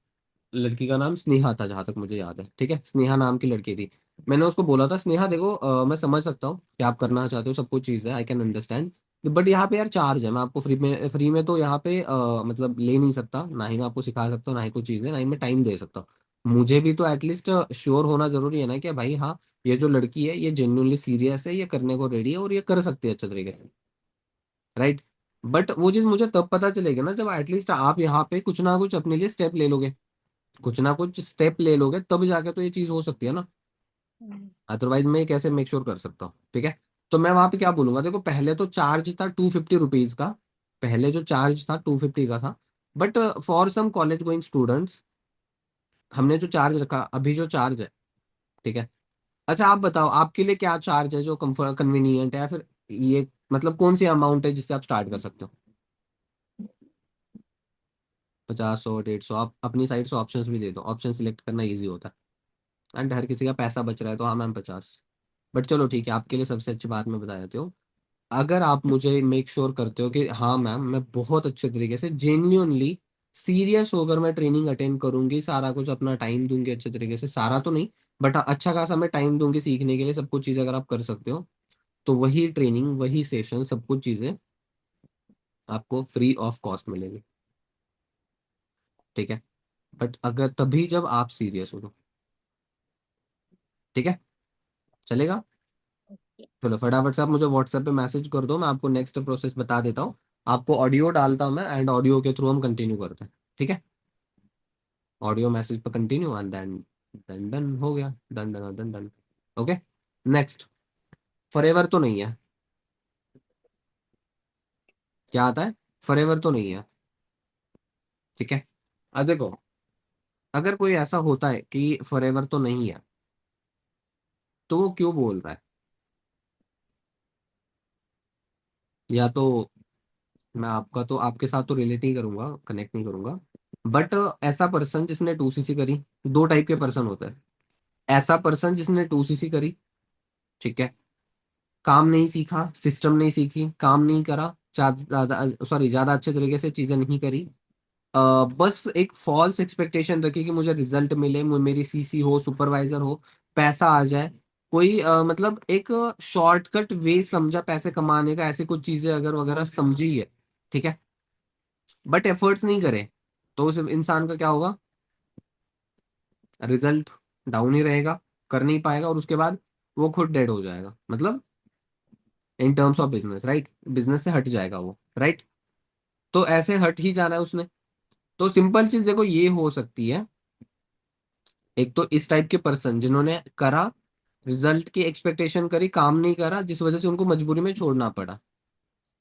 लड़की का नाम स्नेहा था जहाँ तक मुझे याद है, ठीक है, स्नेहा नाम की लड़की थी। मैंने उसको बोला था, स्नेहा देखो, मैं समझ सकता हूँ कि आप करना चाहते हो, सब कुछ चीज़ है, आई कैन अंडरस्टैंड। बट यहाँ पे यार चार्ज है, मैं आपको फ्री में तो यहाँ पे मतलब ले नहीं सकता, ना ही मैं आपको सिखा सकता हूँ, ना ही कुछ चीज़ है, ना ही मैं टाइम दे सकता हूँ। मुझे भी तो एटलीस्ट श्योर होना जरूरी है ना कि भाई हाँ, ये जो लड़की है ये जेन्युइनली सीरियस है, ये करने को रेडी है और ये कर सकती है अच्छे तरीके से, राइट। बट वो चीज़ मुझे तब पता चलेगी ना जब एटलीस्ट आप यहाँ पे कुछ ना कुछ अपने लिए स्टेप ले लोगे, कुछ ना कुछ स्टेप ले लोगे, तब जाके तो ये चीज हो सकती है ना। हम्म। अदरवाइज मैं ये कैसे मेक श्योर कर सकता हूँ, ठीक है। तो मैं वहां पे क्या बोलूंगा, देखो पहले तो चार्ज था 250 रुपीज का, पहले जो चार्ज था 250 का था। But for some college going students, हमने जो चार्ज रखा, अभी जो चार्ज है, ठीक है। अच्छा आप बताओ, आपके लिए क्या चार्ज है जो कम्फर्ट कन्वीनियंट है, या फिर ये मतलब कौन सी अमाउंट है जिससे आप स्टार्ट कर सकते हो। 50, 100, 150, आप अपनी साइड से ऑप्शंस भी दे दो, ऑप्शन सिलेक्ट करना ईजी होता है। एंड हर किसी का पैसा बच रहा है तो हाँ मैम 50। बट चलो ठीक है, आपके लिए सबसे अच्छी बात मैं बता देती हूँ। अगर आप मुझे मेक श्योर करते हो कि हाँ मैम, मैं बहुत अच्छे तरीके से जेन्युइनली सीरियस होकर मैं ट्रेनिंग अटेंड करूंगी, सारा कुछ अपना टाइम दूंगी अच्छे तरीके से, सारा तो नहीं बट अच्छा खासा मैं टाइम दूंगी सीखने के लिए, सब कुछ चीज़ें अगर आप कर सकते हो, तो वही ट्रेनिंग, वही सेशन, सब कुछ चीज़ें आपको फ्री ऑफ कॉस्ट मिलेगी, ठीक है। बट अगर तभी जब आप सीरियस हो तो, ठीक है, चलेगा। चलो फटाफट से आप मुझे व्हाट्सएप पे मैसेज कर दो, मैं आपको नेक्स्ट प्रोसेस बता देता हूँ। आपको ऑडियो डालता हूँ मैं, एंड ऑडियो के थ्रू हम कंटिन्यू करते हैं, ठीक है। ऑडियो मैसेज पर continue, and then done done हो गया, done done done done. Okay. Next, forever तो नहीं है। क्या आता है, फॉरएवर तो नहीं है, ठीक है। अब देखो, अगर कोई ऐसा होता है कि फॉरएवर तो नहीं है, तो वो क्यों बोल रहा है, या तो मैं आपका तो आपके साथ तो रिलेट नहीं करूंगा, कनेक्ट नहीं करूंगा। बट ऐसा पर्सन जिसने 2cc करी, दो टाइप के पर्सन होता है। ऐसा पर्सन जिसने 2cc करी, ठीक है, काम नहीं सीखा, सिस्टम नहीं सीखी, काम नहीं करा, ज्यादा, सॉरी, ज्यादा अच्छे तरीके से चीजें नहीं करी, बस एक फॉल्स एक्सपेक्टेशन रखी कि मुझे रिजल्ट मिले, मेरी सीसी हो, सुपरवाइजर हो, पैसा आ जाए, कोई मतलब एक शॉर्टकट वे समझा पैसे कमाने का, ऐसे कुछ चीजें अगर वगैरह समझी है, ठीक है, बट एफर्ट्स नहीं करे, तो उस इंसान का क्या होगा, रिजल्ट डाउन ही रहेगा, कर नहीं पाएगा, और उसके बाद वो खुद डेड हो जाएगा, मतलब in terms of business, right, business से हट जाएगा वो, राइट। तो ऐसे हट ही जाना है उसने। तो सिंपल चीज देखो ये हो सकती है, एक तो इस टाइप के पर्सन जिन्होंने करा, रिजल्ट की एक्सपेक्टेशन करी, काम नहीं करा, जिस वजह से उनको मजबूरी में छोड़ना पड़ा।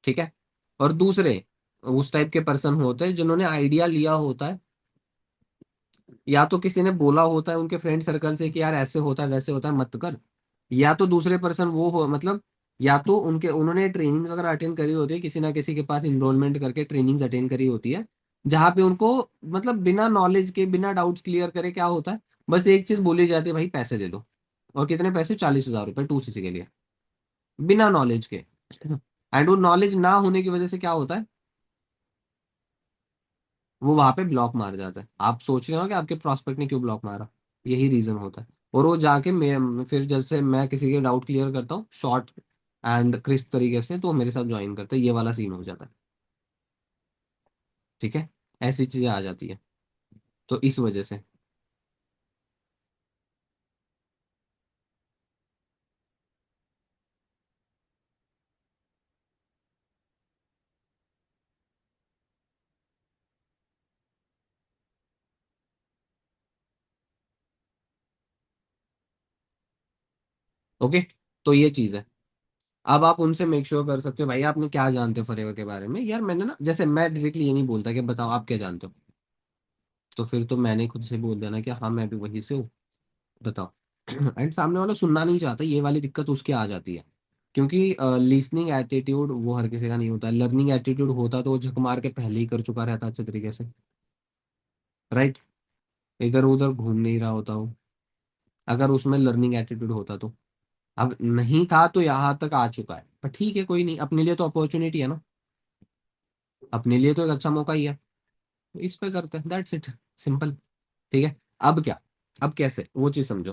ठीक है। और दूसरे उस टाइप के पर्सन होते हैं जिन्होंने आइडिया लिया होता है, या तो किसी ने बोला होता है उनके फ्रेंड सर्कल से कि यार ऐसे होता है वैसे होता है मत कर, या तो दूसरे पर्सन वो हो मतलब, या तो उनके उन्होंने ट्रेनिंग वगैरह अटेंड करी होती है, किसी ना किसी के पास इनरोलमेंट करके ट्रेनिंग अटेंड करी होती है, जहाँ पे उनको मतलब बिना नॉलेज के बिना डाउट्स क्लियर करे क्या होता है, बस एक चीज बोली जाती है, भाई पैसे दे दो। और कितने पैसे? 40,000 रुपए 2cc के लिए, बिना नॉलेज के। एंड वो नॉलेज ना होने की वजह से क्या होता है, वो वहां पे ब्लॉक मार जाता है। आप सोच रहे हो कि आपके प्रॉस्पेक्ट ने क्यों ब्लॉक मारा, यही रीजन होता है। और वो जाके फिर जैसे मैं किसी के डाउट क्लियर करता हूँ शॉर्ट एंड क्रिस्प तरीके से, तो वो मेरे साथ ज्वाइन करते हैं, ये वाला सीन हो जाता है। ठीक है। ऐसी चीजें आ जाती है, तो इस वजह से। ओके। तो ये चीज है। अब आप उनसे मेक श्योर कर सकते हो, भाई आपने क्या जानते हो फॉरएवर के बारे में, यार मैंने ना, जैसे मैं डायरेक्टली ये नहीं बोलता कि बताओ आप क्या जानते हो, तो फिर तो मैंने खुद से बोल देना कि हाँ मैं भी वहीं से हूँ, बताओ। एंड सामने वाला सुनना नहीं चाहता, ये वाली दिक्कत उसके आ जाती है। क्योंकि लिसनिंग एटीट्यूड वो हर किसी का नहीं होता, लर्निंग एटीट्यूड होता तो वो झक मार के पहले ही कर चुका रहता अच्छे तरीके से। राइट। इधर उधर घूम नहीं रहा होता वो, अगर उसमें लर्निंग एटीट्यूड होता तो। अब नहीं था तो यहाँ तक आ चुका है, पर ठीक है कोई नहीं, अपने लिए तो अपॉर्चुनिटी है ना, अपने लिए तो एक अच्छा मौका ही है, तो इस पे करते हैं, दैट्स इट। सिंपल। ठीक है। अब क्या, अब कैसे वो चीज समझो,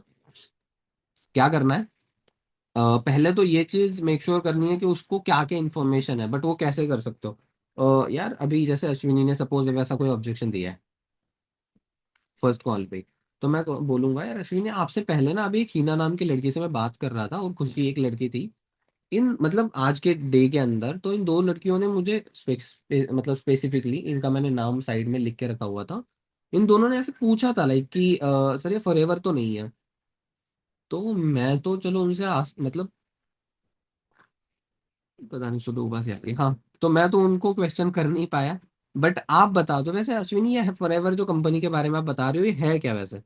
क्या करना है। पहले तो ये चीज मेक श्योर करनी है कि उसको क्या क्या इन्फॉर्मेशन है, बट वो कैसे कर सकते हो। यार अभी जैसे अश्विनी ने सपोज वैसा कोई ऑब्जेक्शन दिया है फर्स्ट कॉल पे, तो मैं बोलूंगा यार अश्विनी आपसे पहले ना अभी एक हीना नाम की लड़की से मैं बात कर रहा था, और खुशी एक लड़की थी, इन मतलब आज के डे के अंदर तो इन दो लड़कियों ने मुझे मतलब स्पेसिफिकली इनका मैंने नाम साइड में लिख के रखा हुआ था, इन दोनों ने ऐसे पूछा था लाइक कि सर ये फॉरएवर तो नहीं है। तो मैं तो चलो उनसे मतलब पता नहीं सुबह उबास आती है, हाँ। तो मैं तो उनको क्वेश्चन कर नहीं पाया। बट आप बता दो वैसे अश्विनी, ये फॉरएवर जो कंपनी के बारे में आप बता रहे हो ये है क्या वैसे?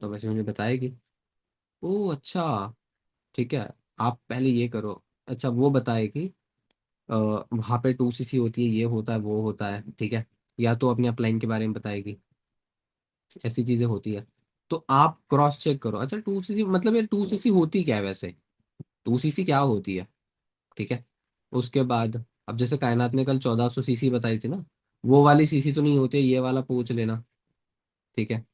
तो वैसे मुझे बताएगी। ओ अच्छा। ठीक है। आप पहले ये करो। अच्छा वो बताएगी, वहाँ पे 2cc होती है, ये होता है वो होता है, ठीक है। या तो अपने अपलाइन के बारे में बताएगी, ऐसी चीजें होती है। तो आप क्रॉस चेक करो। अच्छा 2cc मतलब ये 2cc होती क्या है वैसे, 2cc क्या होती है? ठीक है। उसके बाद अब जैसे कायनात ने कल 1400 सीसी बताई थी ना, वो वाली सीसी तो नहीं होती है, ये वाला पूछ लेना। ठीक है।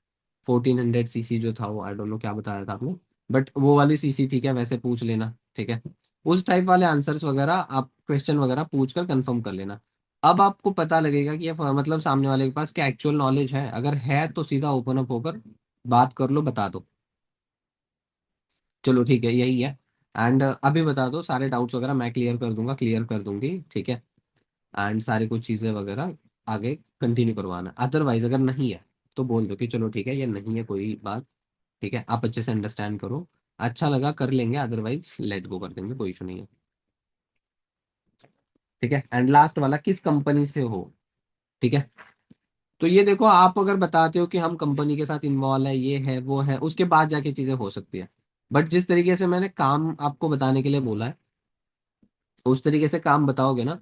1400 सीसी जो था वो आई डोंट नो क्या बताया था आपने, बट वो वाली सीसी ठीक है, वैसे पूछ लेना। ठीक है। उस टाइप वाले आंसर्स वगैरह आप क्वेश्चन वगैरह पूछ कर कंफर्म कर लेना। अब आपको पता लगेगा कि ये मतलब सामने वाले के पास क्या एक्चुअल नॉलेज है, अगर है तो सीधा ओपन अप होकर बात कर लो, बता दो। चलो ठीक है यही है। एंड अभी बता दो, सारे डाउट्स वगैरह मैं क्लियर कर दूंगा, क्लियर कर दूंगी, ठीक है। एंड सारी कुछ चीज़ें वगैरह आगे कंटिन्यू करवाना, अदरवाइज अगर नहीं है तो बोल दो कि चलो ठीक है ये नहीं है कोई बात। ठीक है, आप अच्छे से अंडरस्टैंड करो, अच्छा लगा कर लेंगे, अदरवाइज लेट गो कर देंगे, कोई इशू नहीं है। ठीक है। एंड लास्ट वाला, किस कंपनी से हो? ठीक है। तो ये देखो, आप अगर बताते हो कि हम कंपनी के साथ इन्वॉल्व है, ये है वो है, उसके बाद जाके चीजें हो सकती है। बट जिस तरीके से मैंने काम आपको बताने के लिए बोला है, उस तरीके से काम बताओगे ना,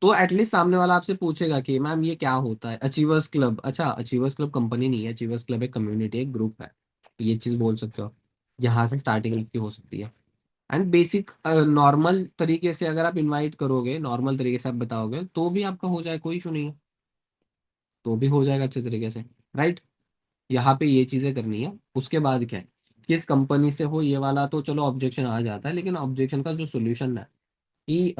तो एटलीस्ट सामने वाला आपसे पूछेगा कि मैम ये क्या होता है अचीवर्स क्लब। अच्छा अचीवर्स क्लब कंपनी नहीं है, अचीवर्स क्लब एक कम्युनिटी, एक ग्रुप है, ये चीज बोल सकते हो। यहाँ से स्टार्टिंग की हो सकती है। एंड बेसिक नॉर्मल तरीके से अगर आप इनवाइट करोगे, नॉर्मल तरीके से आप बताओगे तो भी आपका हो जाए, कोई इशू नहीं है, तो भी हो जाएगा अच्छे तरीके से। राइट। यहाँ पे ये चीजें करनी है। उसके बाद क्या है, किस कंपनी से हो, ये वाला तो चलो ऑब्जेक्शन आ जाता है, लेकिन ऑब्जेक्शन का जो सोल्यूशन है कि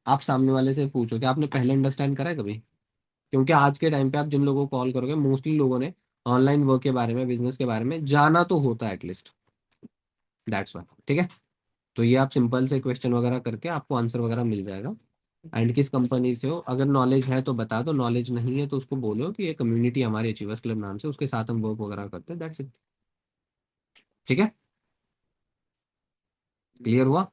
आप सामने वाले से पूछो कि आपने पहले अंडरस्टैंड करा है कभी। क्योंकि आज के टाइम पे आप जिन लोगों को कॉल करोगे मोस्टली लोगों ने ऑनलाइन वर्क के बारे में, बिजनेस के बारे में जाना तो होता है एटलीस्ट, दैट्स वाई। ठीक है। तो ये आप सिंपल से क्वेश्चन वगैरह करके आपको आंसर वगैरह मिल जाएगा। एंड किस कंपनी से हो। अगर नॉलेज है तो बता दो, नॉलेज नहीं है तो उसको बोलो कि ये कम्युनिटी हमारी अचीवर्स क्लब नाम से, उसके साथ हम वर्क वगैरह करते हैं, दैट्स इट। ठीक है, क्लियर हुआ।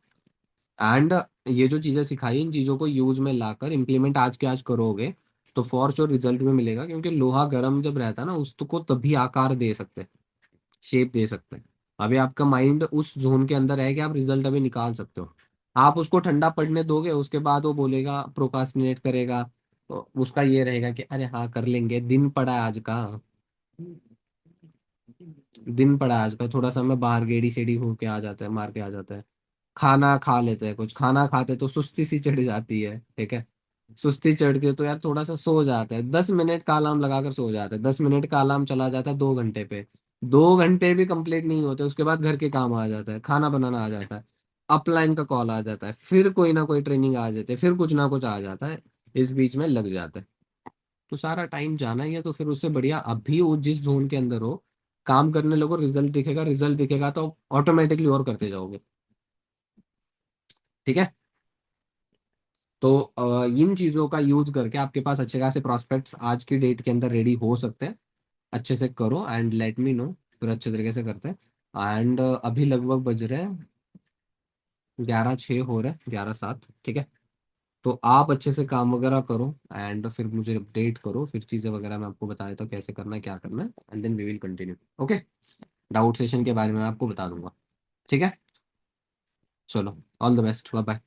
एंड ये जो चीजें सिखाई, इन चीजों को यूज में लाकर इम्प्लीमेंट आज के आज करोगे तो फॉर श्योर रिजल्ट में मिलेगा, क्योंकि लोहा गर्म जब रहता है ना उसको तभी आकार दे सकते हैं, शेप दे सकते हैं। अभी आपका माइंड उस जोन के अंदर है कि आप रिजल्ट अभी निकाल सकते हो। आप उसको ठंडा पड़ने दोगे, उसके बाद वो बोलेगा, प्रोकास्टिनेट करेगा, तो उसका ये रहेगा कि अरे हाँ कर लेंगे, दिन पड़ा है आज का, दिन पड़ा है आज का, थोड़ा सा मैं बाहर गेड़ी शेड़ी होके आ जाता है, मार के आ जाता है, खाना खा लेते हैं, कुछ खाना खाते तो सुस्ती सी चढ़ जाती है, ठीक है। सुस्ती चढ़ती है तो यार थोड़ा सा सो जाता है, 10 मिनट का अलार्म लगाकर सो जाता है, 10 मिनट का अलार्म चला जाता है 2 घंटे पे, 2 घंटे भी कंप्लीट नहीं होते, उसके बाद घर के काम आ जाता है, खाना बनाना आ जाता है, अपलाइन का कॉल आ जाता है, फिर कोई ना कोई ट्रेनिंग आ जाती है, फिर कुछ ना कुछ आ जाता है, इस बीच में लग जाता है। तो सारा टाइम जाना ही है, तो फिर उससे बढ़िया अभी वो जिस जोन के अंदर हो काम करने लगो, रिजल्ट दिखेगा, रिजल्ट दिखेगा तो ऑटोमेटिकली और करते जाओगे। ठीक है। तो इन चीजों का यूज करके आपके पास अच्छे खासे प्रोस्पेक्ट्स आज की डेट के अंदर रेडी हो सकते हैं। अच्छे से करो एंड लेट मी नो, फिर अच्छे तरीके से करते हैं। एंड अभी लगभग बज रहे हैं 11:06 हो रहे हैं, 11:07, ठीक है। तो आप अच्छे से काम वगैरह करो एंड फिर मुझे अपडेट करो, फिर चीज़ें वगैरह मैं आपको बता देता हूँ कैसे करना है, क्या करना है, and then we will continue. Okay, doubt session के बारे में मैं आपको बता दूंगा। ठीक है, चलो, all the best, bye bye.